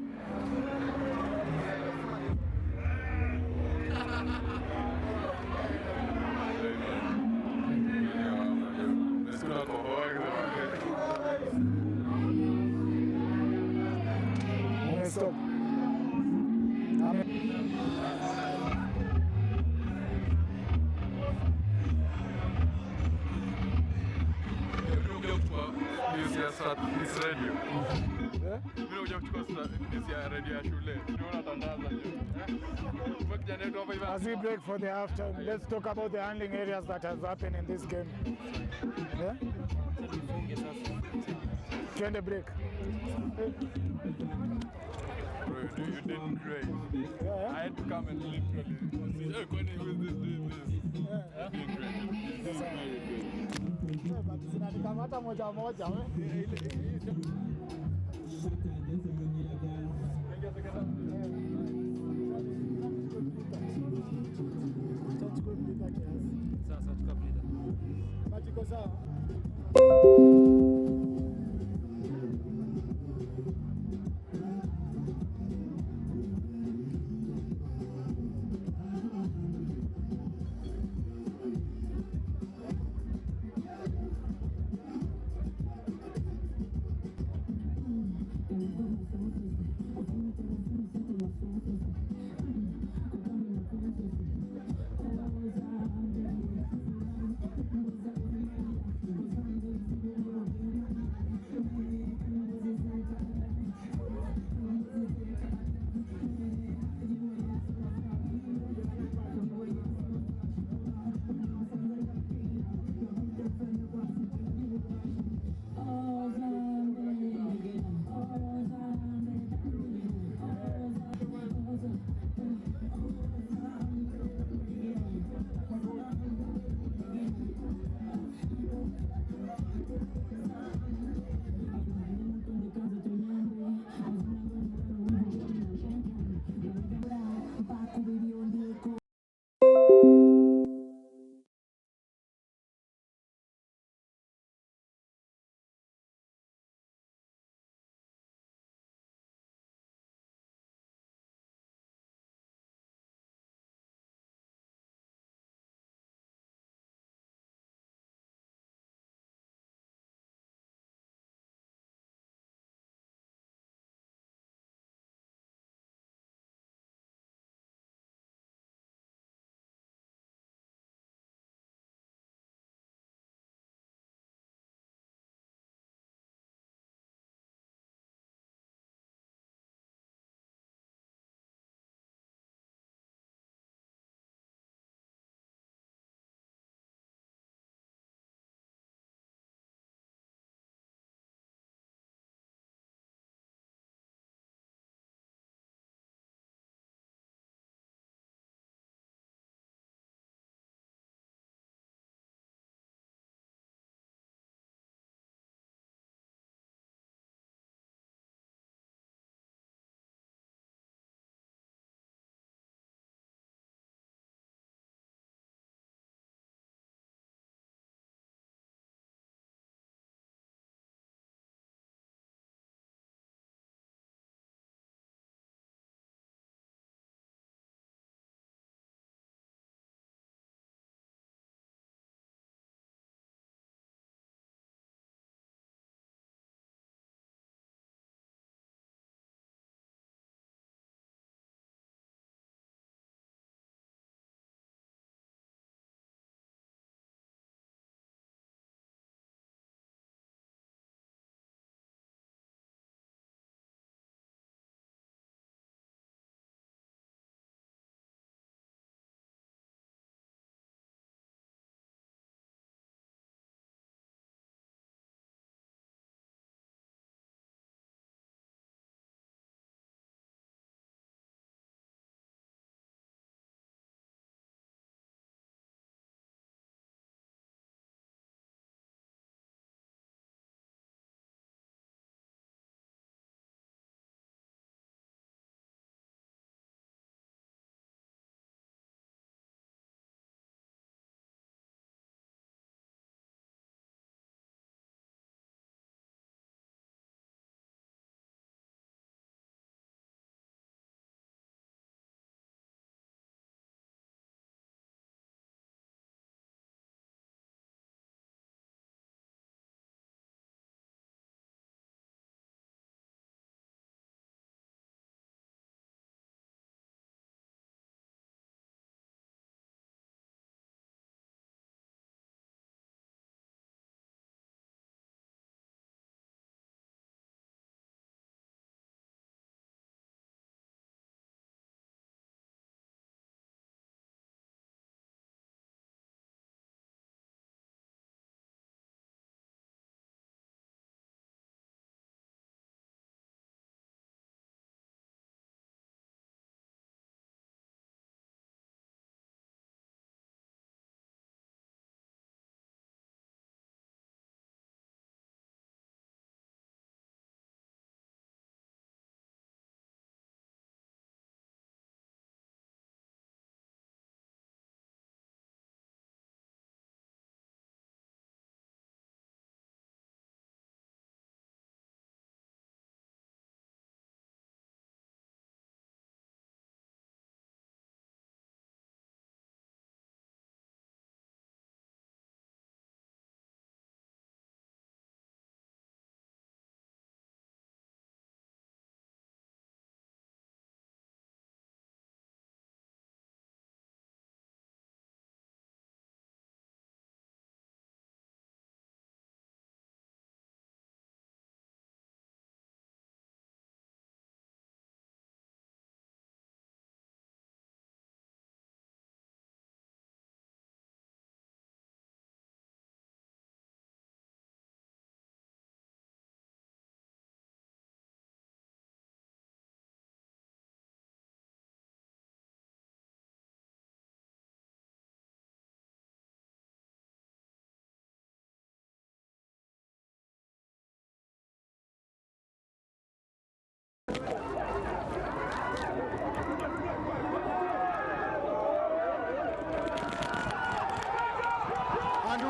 Stop. It's radio. Mimi nakuja kuchukua radio ya shule. Niona tangaza hiyo. As we break for the halftime, let's talk about the handling areas that has happened in this game. Yeah? Twende break. Bro, you did great. Yeah. I had to come and literally see, hey, Kwani, who is this, doing this? Yeah. You did great. You did very good. Yeah, but zinanikamata moja moja,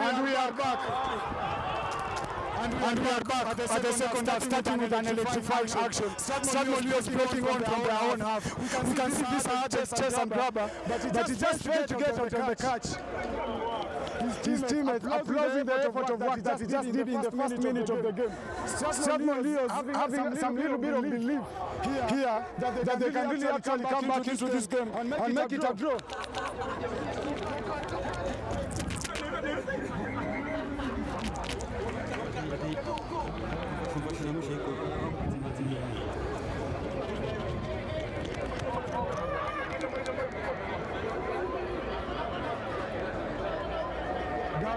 And we are back. And we are back at the second half, starting with an electrifying action. Strathmore Leos breaking on from their own half. We can see this Archer's chase and grabber, but he just failed to get out on the catch. His teammates applauding the effort of work that he just did in the first minute of the game. Strathmore Leos having some little bit of belief here that they can really actually come back into this game and make it a draw.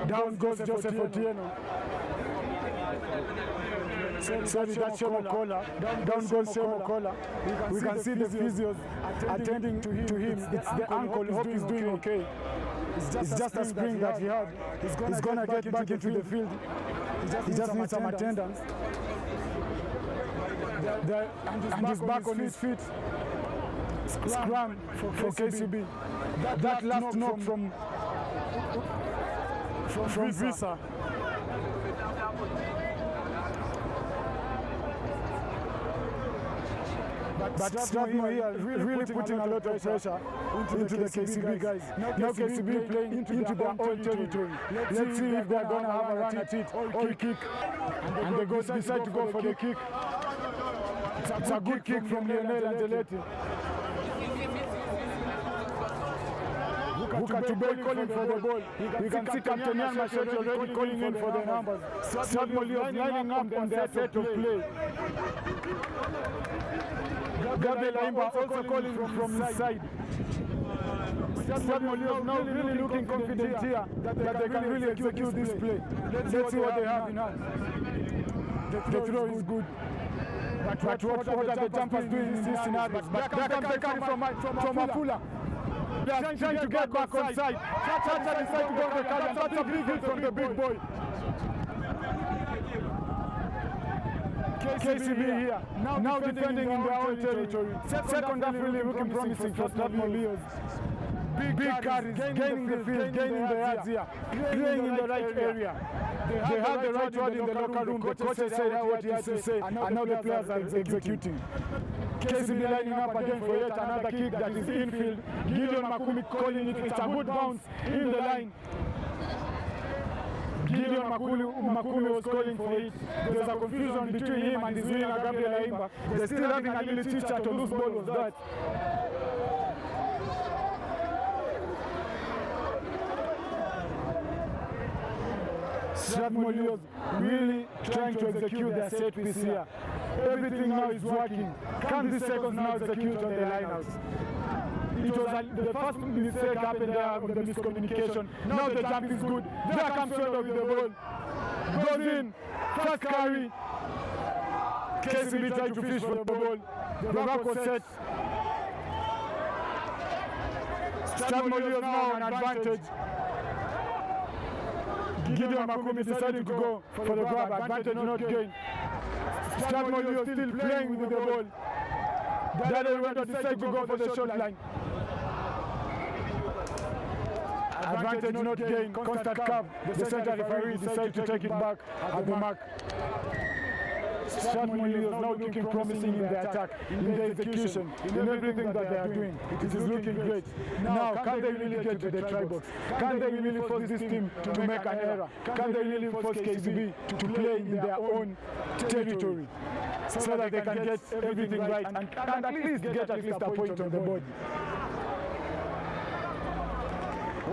Down goes Joseph Otieno. Sorry, that's Olola. Down goes Olola. We can see the physios attending to him. It's the ankle. Hope he's doing okay. It's just a spring that he had. He's gonna get back into the field. He just needs some attendance. And he's back on his feet. Scrum for KCB. That last knock from Visa. But Strathmore here really putting a lot of pressure into the KCB guys. Now KCB playing into their own territory. Let's see if they're going to have a run at it or kick. And they decide to go for the kick. It's a good kick from Lionel Angeletti. Bukatubei calling for the ball. We can see Captain Ian Machete already calling in for the numbers. Strathmore lining up on their set of play. Gabriel Aimba also calling from his side. Strathmore now really looking confident here that they can really execute this play. Let's see what they have in hand. The throw is good. But what are the jumpers doing in this scenario? But there comes the carry from Afula. They are trying to get back on side. Chacha decides to go for the carry, and that's a big hit from the big boy. KCB here, now defending in their own territory. Second half really looking promising for Strathmore Leos. Big carries, gaining the field, gaining the yards here, playing in the right area. They have the right word in the locker room. The coach said what he had to say, and now the players are executing. KCB lining up again for yet another kick that is infield. Gideon Makumi calling it. It's a good bounce in the line. Gideon Makumi was calling for it. There's a confusion between him and his winger Gabriel Aimba. They're still having a little chit-chat on whose ball was that. Strathmore Leos really trying to execute their set piece here. Everything now is working. Can these seconds now execute on the lineouts? It was the first mistake happened there on the miscommunication. Now the jump is good. There comes Soda with the ball. Goes in. First carry. KCB tried to fish for the ball. The rock was set. Strathmore Leos now on advantage. Gideon Makumi decided to go for the grab. Advantage not gained. Strathmore Leos still playing with the ball. The other one decided to go for the short line. Advantage not gained. Constant curve. The center referee decided to take it back at the mark. Strathmore Leos now looking promising in the attack, in the execution, in everything that they are doing. It is looking great. Now, can they really get to the try box? Can they really force this team to make an error? Can they really force KCB to play in their own territory so that they can get everything right and at least get a point on the board?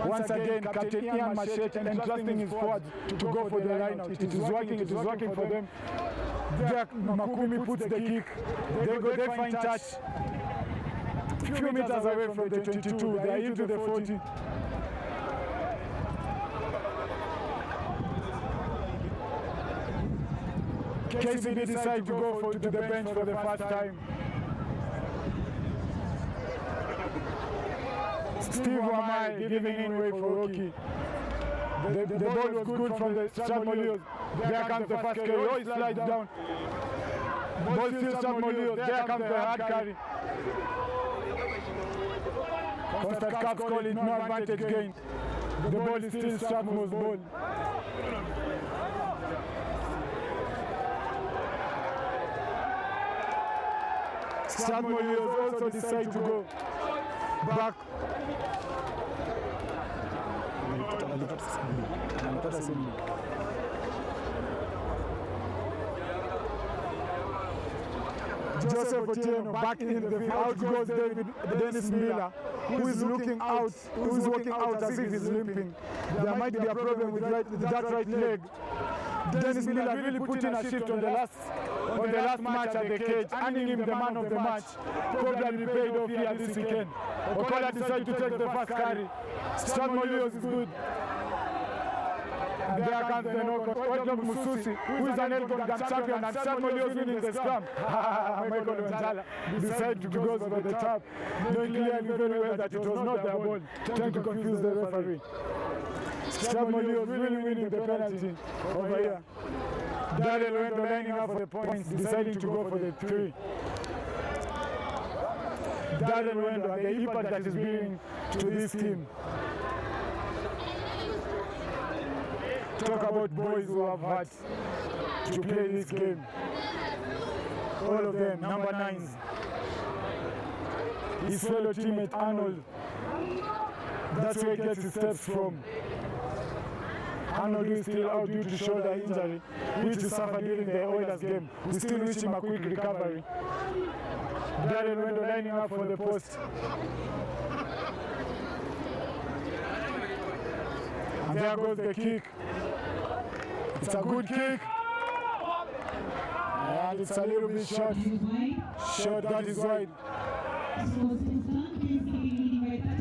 Once again, Captain Ian Machete entrusting his forwards to go for the line out. It is working for them. There, Makumi puts the kick. They find touch. Few meters away from the 22. They are into the 40. KCB decide to go to the bench for the first time. Steve Wamai giving in way for Rocky. The ball was good from the Strathmore Leos. There comes the first carry. Oh, he slides down. Ball still Strathmore Leos. There comes the hard carry. Constant Caps call it no advantage gain. The ball is still Strathmore's ball. Strathmore Leos also decide to go back. Joseph Otieno back in the field. Out goes Dennis Miller, who is looking out, who is walking out as if he's limping. There might be a problem with that right leg. Dennis Miller really put in a shift on the last match at the cage, earning him the man of the match. Probably paid off here this weekend. Olola decided to take the first carry. Strathmore Leos is good. And there comes the knock. Ojob Mususi, who is an Elgon Gam champion, and Strathmore Leos winning the scrum. Michael Wanjala decided to go for the tap, knowing clearly very well that it was not their ball, trying to confuse the referee. Strathmore Leos really winning the penalty over here. Daryl Wendo lining up for the points, deciding to go for the 3. Daryl Wendo and the impact that is bringing to this team. Talk about boys who have had to play this game. All of them, number 9s. His fellow teammate Arnold. That's where he gets his steps from. Arnold is still out due to shoulder injury, which he suffered during the Oilers game. We still wish him a quick recovery. Daryl Wendo lining up for the post. And there goes the kick. It's a good kick. And it's a little bit short. Short, that is wide.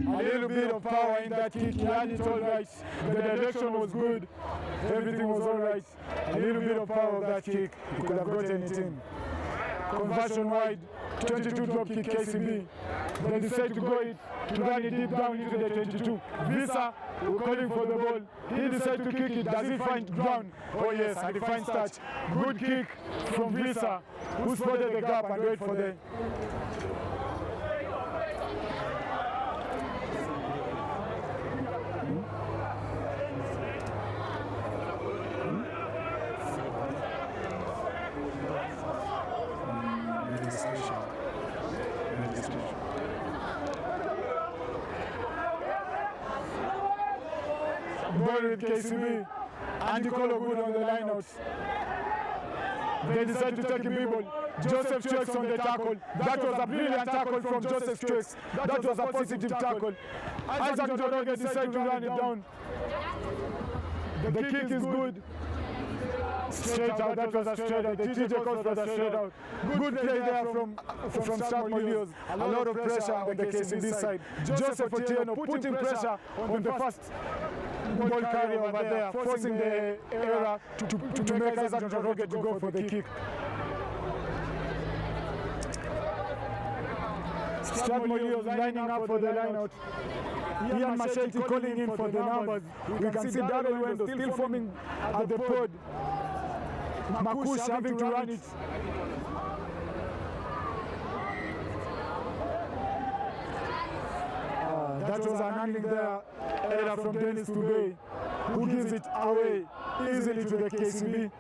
A little bit of power in that kick. He had it all right. The direction was good. Everything was all right. A little bit of power of that kick. He could have gotten it in. Conversion wide. 22 drop kick KCB. They decide to run it deep down into the 22. Visa, we're calling for the ball. He decides to kick it. Does he find ground? Oh yes, a defined touch. Good kick from Visa, who spotted the gap and wait for the... Ball with KCB. Andy Colo good on the lineouts. They decide to take a big ball. Joseph checks on the tackle. That was a brilliant tackle from Joseph Checks. That was a positive tackle. Isaac Njoroge decided to run it down. The kick is good. Straight out, that was a straight out. The TJ calls for the straight out. Good play there from Strathmore Leos. A lot of pressure on the KCB side. Joseph Otieno putting pressure on the first ball carry over there, forcing the error to make Isaac Njoroge to go for the kick. Strathmore Leos lining up for the lineout. Ian Machete calling in for the numbers. We can see Daryl Wendo still forming at the pod. Makush having to run it. That was an handling there, error from Dennis Tubey, who gives it away easily to the KCB.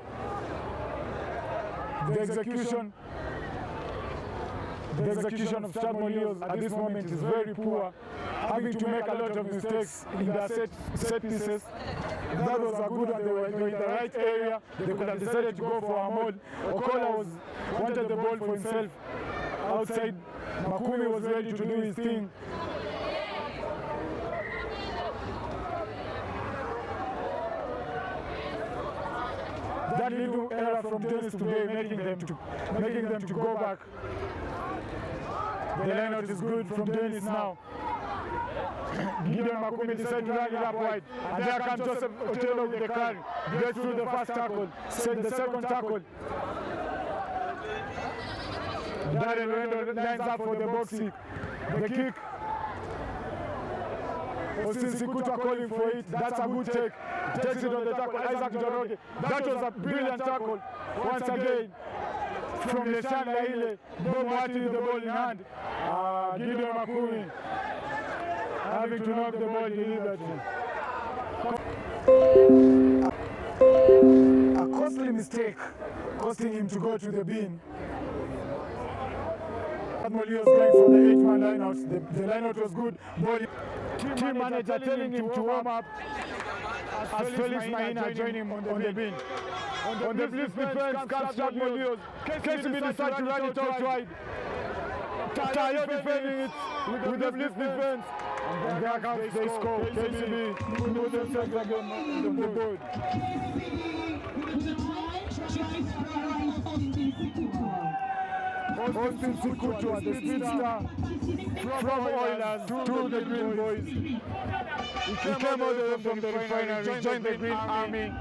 The execution of Strathmore Leos at this moment is very poor, having to make a lot of mistakes in their set pieces. That was a good one. They were in the right area. They could have decided to go for a maul. Olola wanted the ball for himself outside. Makumi was ready to do his thing. That little error from Dennis Tubey making them to go back. The lineout is good from Dennis now. Gideon Makumi decided to run it up wide. And there comes Joseph Otieno with the carry. Gets through the first tackle, the second tackle. Daryl Wendo lines up for the box kick. The kick. Austin Sikuta calling for it. That's a good take. Takes it on the tackle. Isaac Njoroge. That was a brilliant tackle. Once again, from Leshan Laile. Bob Martin with the ball in hand. Gideon Makumi having to knock the ball deliberately. A costly mistake, costing him to go to the bin. Strathmore was going for the 8-man lineout. The lineout was good. Team manager telling him to warm up as Felix Maina joined him on the bin. On the blitz defense comes Strathmore. KCB decide to run it out wide. Tayo defending it with the blitz defense. And there comes they score. KCB put themselves again on the board. Austin Sikutua, the speedster from Olola to the Green Boys. He came all the way from the refinery, joined the Green Army,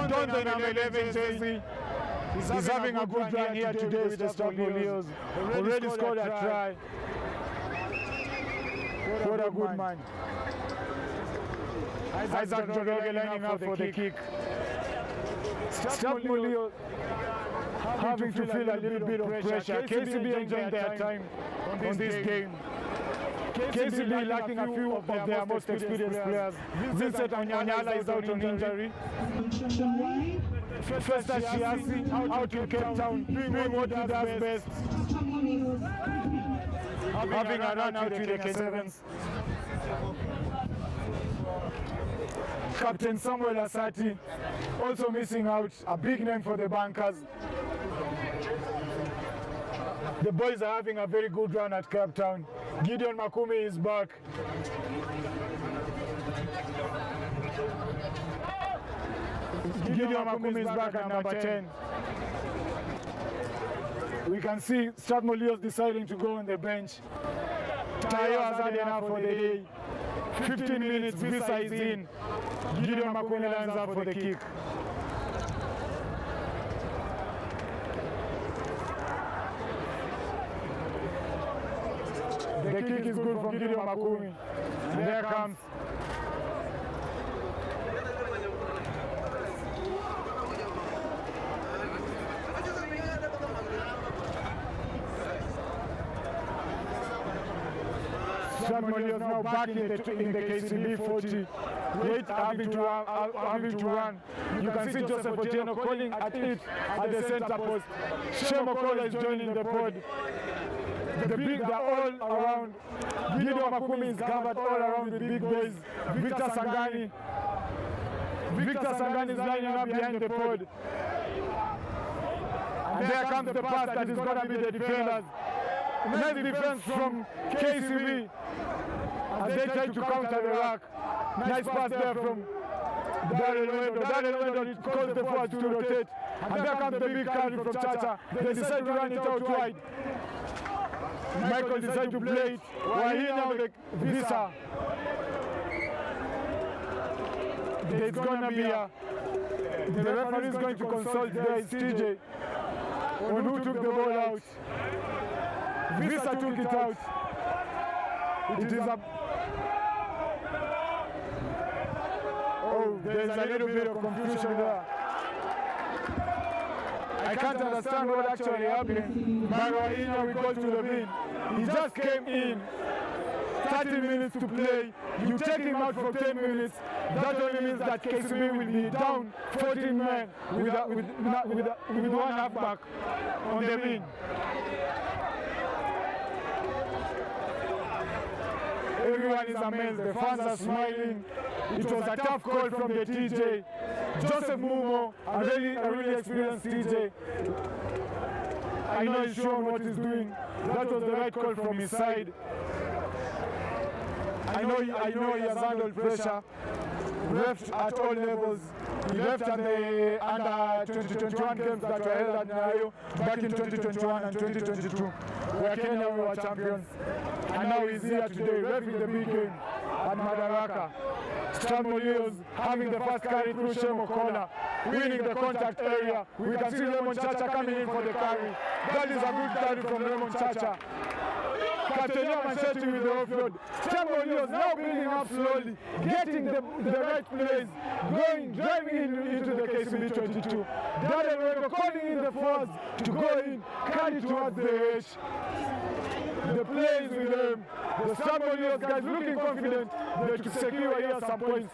donned the number 11 jersey. He's having a good run here today with the Strathmore. Already scored a try. What a good man. Isaac Joroge lining up for the kick. Strathmore having to feel a little bit of pressure. KCB enjoying their time on this game. KCB lacking a few of their most experienced players. Vincent Onyala is out on injury. Festa Chiasi out in Cape Town, doing what he does best. Having a run out with the K7s. Captain Samuel Asati also missing out, a big name for the bankers. The boys are having a very good run at Cape Town. Gideon Makumi is back. Gideon Makumi is back at number 10. We can see Strathmore deciding to go on the bench. Tayo has had enough for the day. 15 minutes, Visa is in. Gideon Makumi lines up for the kick. The kick is good from Gideon Makumi. And there comes Strathmore is now back in the KCB 40. Wait, having to run. You can see Joseph Otieno calling at it at the center post. Shemo Kola is joining the pod. They're all around. Gideon Makumi is covered all around with big boys. Victor Sangani is lining up behind the pod. And there comes the pass that is going to be the defenders. Nice defense from KCB as they try to counter the rack. Nice pass there from Darrell Wendo calls the forwards to rotate. And there comes the big carry from Chacha. They decide to run it out wide. Michael decided to play it. While he now the Visa. There's going to be the referee is going to consult there is TJ on who took the ball out. Visa took it out. It is a... Oh, there's a little bit of confusion there. I can't understand what actually happened. Marwaina will go to the bin. He just came in. 30 minutes to play. You take him out for 10 minutes. That only means that KCB will be down 14 men with one halfback on the bin. Everyone is amazed. The fans are smiling. It was a tough call from the TJ. Joseph Mumo, a really experienced TJ. I know he's sure what he's doing. That was the right call from his side. I know he has handled pressure. Left at all levels. He left at the under 2021 games that were held at Nyayo back in 2021 and 2022, where Kenya were champions. And now he's here today, reffing the big game at Madaraka. Strathmore having the first carry through Shemo Kola, winning the contact area. We can see Raymond Chacha coming in for the carry. That is a good carry from Raymond Chacha. Katenyo Manchetti with the offload. Strathmore now building up slowly, getting the right place, driving into the KCB 22. Darrell Wendo calling in the forwards to go in, carry towards the edge. the plays with the Strathmore guys looking confident they to secure here some points.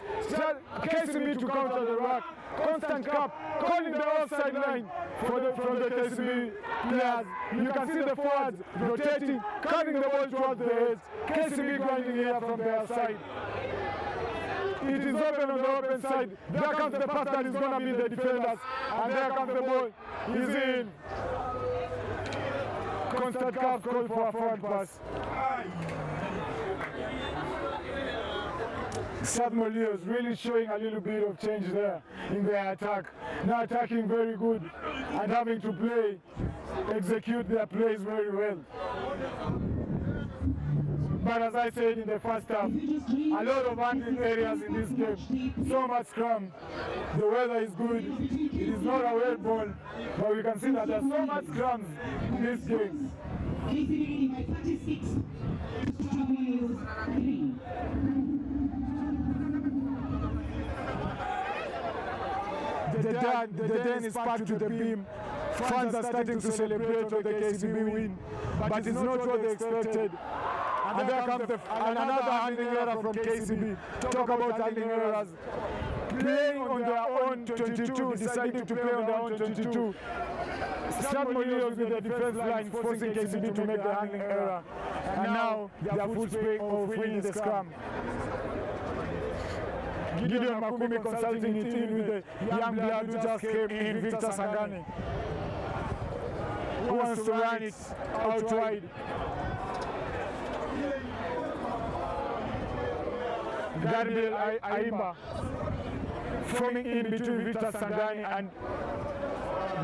KCB to counter the ruck. Constant Cup calling the offside line from the KCB players. You can see the forwards rotating, carrying the ball towards the heads. KCB grinding here from their side. It is open on the open side. There comes the pass that is going to be the defenders. And there comes the ball. He's in. Constant Cup call for a forward pass. Strathmore Leos really showing a little bit of change there in their attack. Now attacking very good and having to execute their plays very well. But as I said in the first half, a lot of handling areas in this game. So much scrum. The weather is good. It is not a wet ball, but we can see that there's so much scrums in this game. The den is packed to the beam. Fans are starting to celebrate on the KCB win, but it is not what they expected. And there comes another handling error from KCB. Talk about handling errors. Playing on their own 22, deciding to play on their own 22. Strathmore Leos with the defense line forcing KCB to make the handling error. And now they are full swing of winning the scrum. Gideon Makumi consulting it in with the young blood who just came in, Victor Sangani, who wants to run it out wide. Gabriel Aimba forming in between Victor Sangani and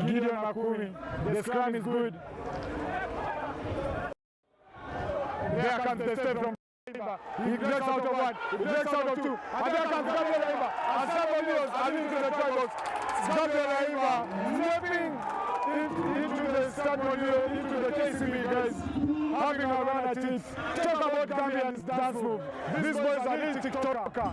Gideon Makumi. The scrum is good. There comes the step from Aimba. He breaks out of one, he breaks out of two, and there comes Gabriel Aimba. And Strathmore Leos are into the try box. Gabriel Aimba snapping into the Strathmore Leos, into the KCB guys. Having a run at it. Talk about Gambian's dance move. These boys are real TikToker.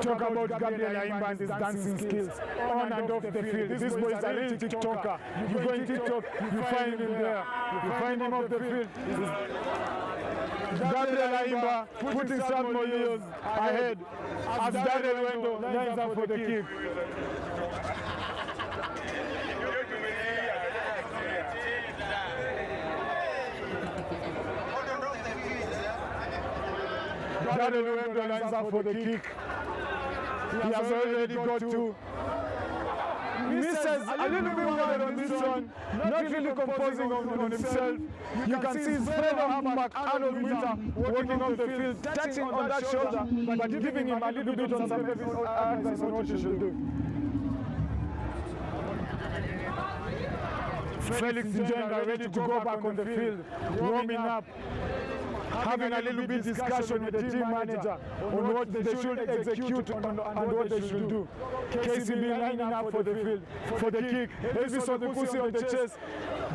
Talk about Gabriel Aimba and his dancing skills on and off the field. These boys are real TikToker. You go in TikTok, you find him there. You find him off the field. Gabriel Aimba putting Strathmore Leos ahead as Daniel Wendo lines up for the kick. Daniel Wendo lines up for the kick. He has already got two. Misses a little bit more on this one, not really composing on himself. You can see his fellow halfback Arnold Winter walking off the field, touching on that shoulder, but giving him a little bit on some advice on what he should do. Felix Njenga ready to go back on the field, warming up, having a little bit discussion with the team manager on what they should execute and what they should do. KCB lining up for the field, for the kick. Elvis on the pussy on the chest.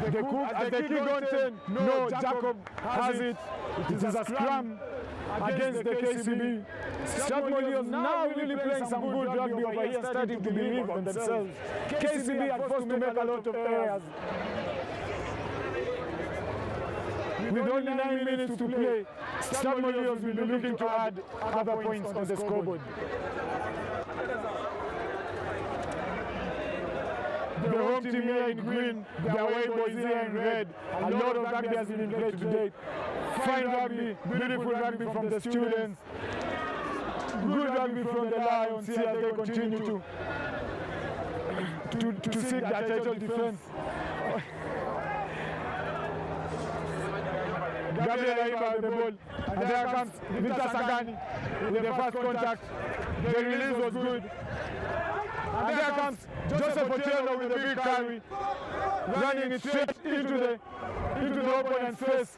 The cook, as the kick on 10. No, Jacob has it. It is a scrum against the KCB. Strathmore Leos now really playing some good rugby over here, starting to believe on themselves. KCB are forced to make a lot of errors. With only 9 minutes to play, Strathmore Leos will be looking to add other points on the scoreboard. The home team here in green, the away boys here in red. A lot of rugby has been played today. Fine rugby, beautiful rugby from the students. Good rugby from the Lions here as they continue to seek their title defense. Gabriel Aimba with the ball, and there comes Victor Sangani with the first contact. The release was good. And there comes Joseph Otieno with the big carry, running it straight into the opponent's face.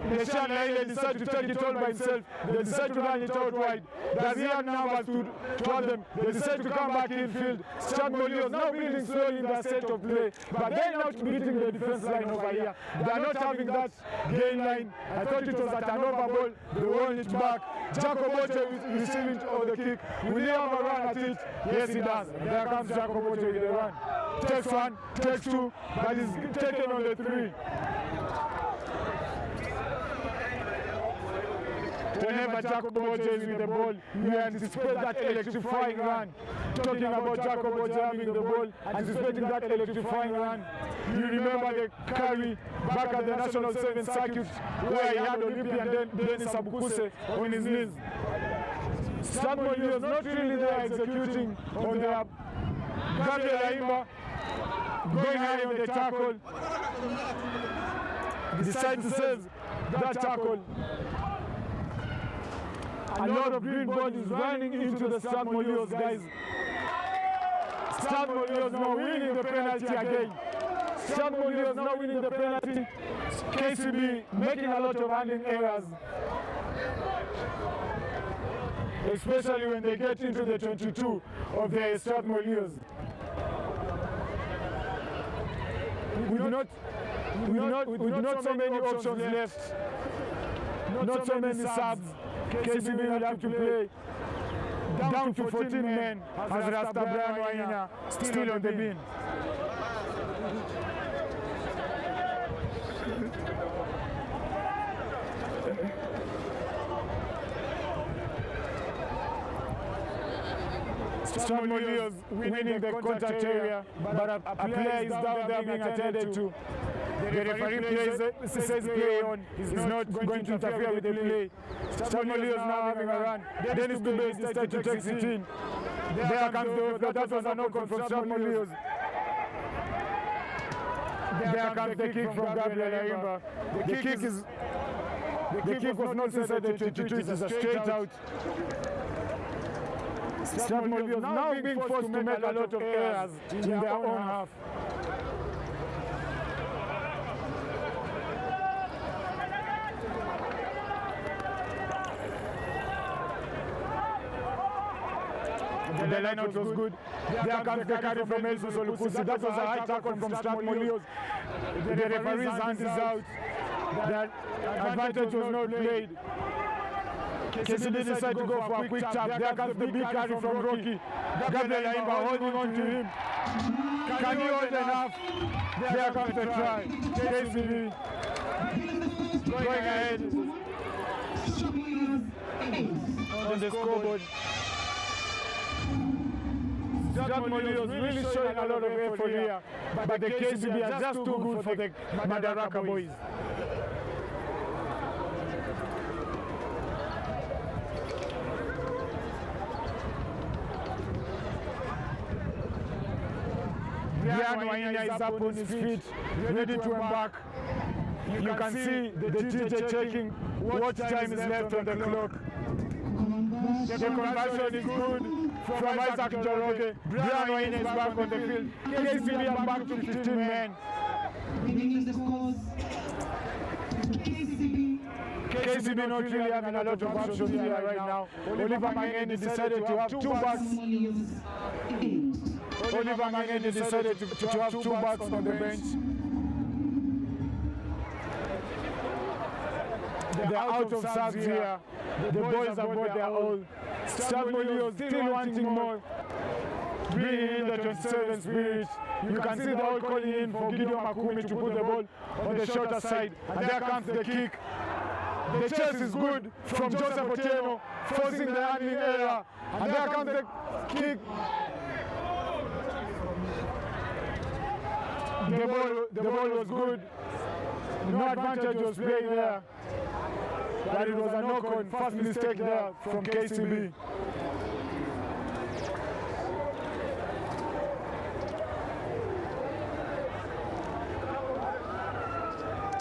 Neshana decide to take it all by himself. They decide to run it out wide. Does he have numbers to help them? They decide to come back infield. Strathmore now building slowly in their set of play, but they're not beating the defense line over here. They're not having that gain line. I thought it was a turnover ball. They won it back. Jacobote receiving of the kick. Will he have a run at it? Yes, he does. There comes Jacobote with a run. Takes one, takes two, but he's taken on the three. Whenever Jacobote is with the ball, you anticipate that electrifying run. Talking about Jacobote having the ball, anticipating that electrifying run. You remember the carry back at the National 7 circuit where he had Olympian Dennis Abukuse on his knees. Strathmore was not really there executing on their Gabriel Aimba, going high on the tackle. Decide to save that tackle. A lot of green bodies running into the Strathmore guys. Strathmore now winning the penalty again. Strathmore now winning the penalty. KCB making a lot of handling errors, especially when they get into the 22 of the Strathmore. With not so many options left, not so many subs, KCB will have to play down to 14 men as Rasta Brian Waina still on the bin. Strathmore winning the contact area, but a player is down there being attended to. The referee says play on, is not going to interfere with the play. Strathmore now having a run. Dennis Dube decided to take it in. There comes the offload. That was a knock-on from Strathmore. There comes the kick from Gabriel Aimba. The kick was not inside the 22, it is a straight out. Strathmore now being forced to make a lot of errors in their own half. The line-out was good. There comes the carry from Elsus Olukusi. That was a high tackle from Strathmore. The referee's hand is out. The advantage was not played. KCB decided to go for a quick tap. There comes the big carry from Rocky. Gabriel Aimba holding on to him. Can he hold enough? There comes the try. KCB going ahead on the scoreboard. Strathmore was really showing a lot of effort here, but the KCB are just too good for the Madaraka boys. Brian Waina is up on his feet, ready to embark. You can see the DJ checking what time is left on the clock. The conversion is good from Isaac Joroge. Brian Waina is back on the field. KCB are back to 15 men. KCB not really having a lot of options here right now. Oliver Mangeni decided to have two backs. Oliver Mangeni decided to have two backs on the bench. They're out of subs here. The boys have got their all. Strathmore still wanting more. Bringing in the 27 spirit. You can see they're all calling in for Gideon Makumi to put the ball on the shorter side. And there comes the kick. The chase is good from Joseph Otieno, forcing the handling error. And there comes the kick. The ball was good. No advantage was played there. But it was a knock-on, first mistake there from KCB.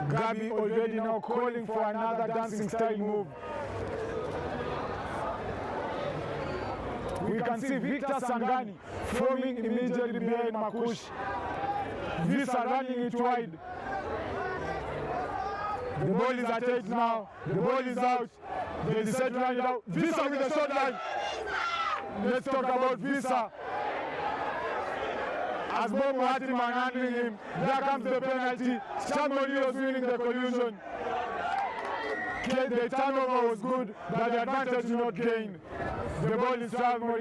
Gabi already now calling for another dancing style move. We can see Victor Sangani forming immediately behind Makush. Visa running it wide. The ball is at 8 now. The ball is out. They decide to run it out. Visa with the short line. Let's talk about Visa. As Bob Hartiman handling him, there comes the penalty. Strathmore was winning the collusion. The turnover was good, but the advantage is not gained. The ball is Strathmore.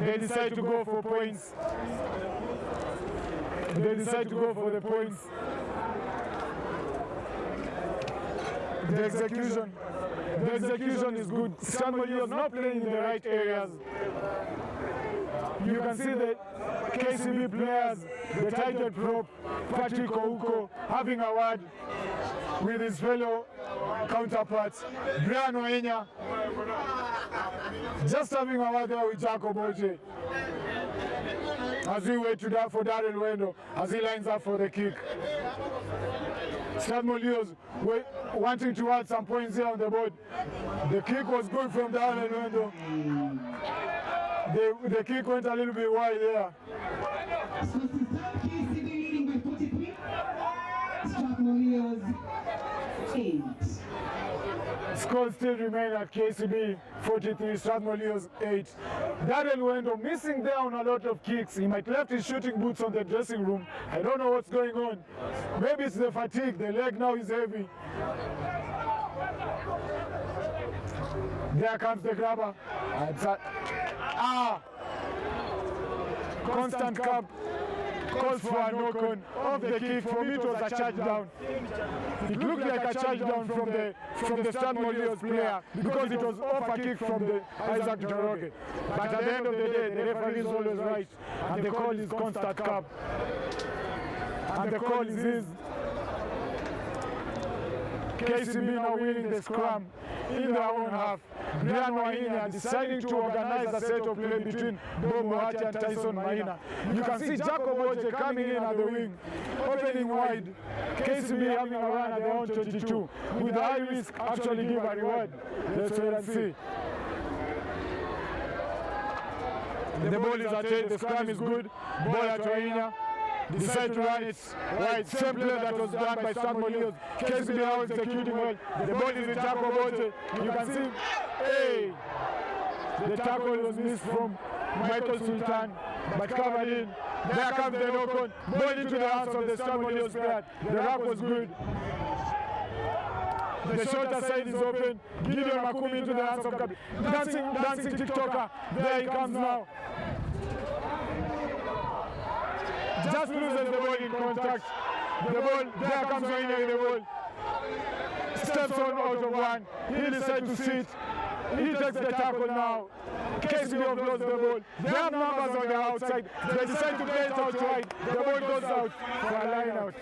They decide to go for points. They decide to go for the points. The execution is good. Strathmore is not playing in the right areas. You can see the KCB players, the title prop, Patrick Ouko, having a word with his fellow counterparts, Brian Oenya, just having a word there with Jacob Oche. As we wait for Darrell Wendo, as he lines up for the kick. Strathmore Leos wanting to add some points here on the board. The kick was good from Darrell Wendo. The kick went a little bit wide there. KCB leading by 43. Strathmore 8. Scores still remain at KCB 43, Strathmore 8. Darrell Wendo missing there on a lot of kicks. He might left his shooting boots on the dressing room. I don't know what's going on. Maybe it's the fatigue. The leg now is heavy. There comes the grabber. Constant Cup calls for a knock-on of the kick. For me, it was a charge down. It looked like a charge down from the Strathmore Leos player because it was off a kick from the Isaac Njoroge. But at the end of the day, the referee is always right, and the call is Constant Cup. And the call is his. KCB now winning the scrum in their own half. Brian Mahina deciding to organize a set of play between Bob Mohati and Tyson Mahina. You can see Jacob Oche coming in at the wing, opening wide. KCB having a run at their own 22. With the high risk, actually give a reward. Let's wait and see. The ball is at 8, the scrum is good. Ball at Mahina. Decide to run it right. Same play that was done by Strathmore Leos. KCB now executing well. The ball is with Jacob Oche. You can see, hey, the tackle was missed from Michael Sultan, but covered in. There comes the knock-on. Ball into the hands of the Strathmore Leos player. The wrap was good. The shorter side is open. Gideon Makumi into the hands of Kabi. Dancing TikToker. There he comes now. Just loses the ball in contact. The ball, there comes Oenya with the ball. Steps on out of one. He decides to sit. He takes the tackle now. KCB have lost the ball. They have numbers on the outside. They decide to play it out wide. The ball goes out for a line out.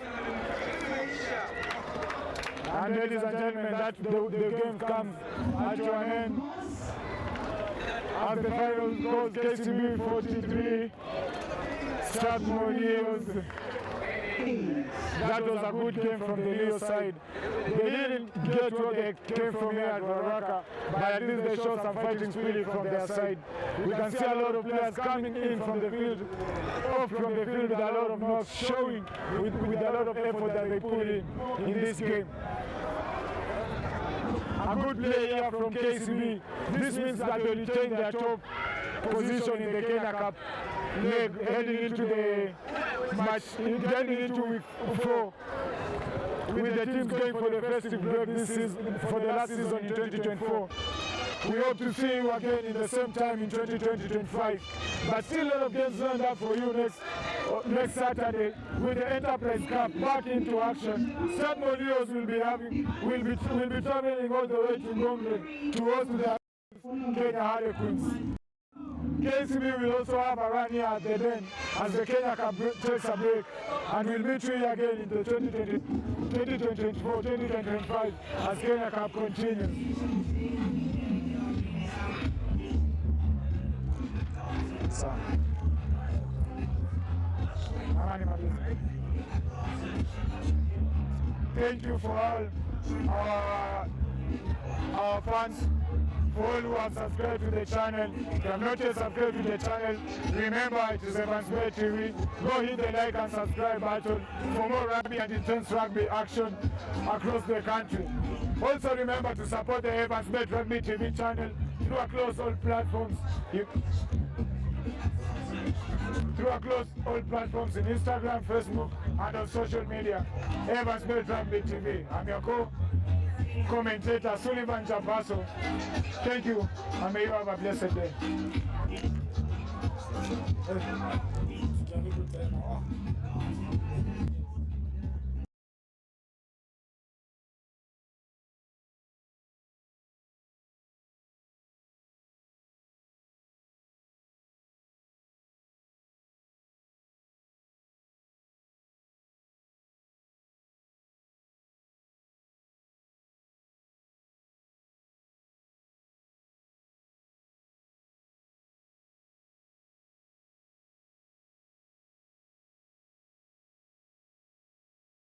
And ladies and gentlemen, that the game comes at an end. As the final goes, KCB 43. Strathmore Leos. That was a good game from the Leo side. They didn't get what they came from here at Waraka, but at least they showed some fighting spirit from their side. We can see a lot of players coming in from the field, off from the field with a lot of knocks, showing with a lot of effort that they put in this game. A good play here from KCB. This means that they retain their top position in the Kenya Cup leg heading into the match, heading into week 4. With the teams going for the festive break this season, for the last season in 2024. We hope to see you again in the same time in 2020-25. But still a lot of games lined up for you next Saturday with the Enterprise Cup back into action. Strathmore Leos will be traveling all the way to Ngombe to host the Kenya Harlequins. KCB will also have a run here at the Den as the Kenya Cup takes a break, and we'll meet you again in the 2024-2025 as Kenya Cup continues. Thank you for all our fans For all who have subscribed to the channel, if you have not yet subscribed to the channel, remember it is Evansville TV. Go hit the like and subscribe button for more rugby and intense rugby action across the country. Also remember to support the Evansville Rugby TV channel through across all platforms. Through across all platforms in Instagram, Facebook, and on social media. Evansville Rugby TV. I'm your co-commentator Sullivan Jabaso. Thank you, and may you have a blessed day.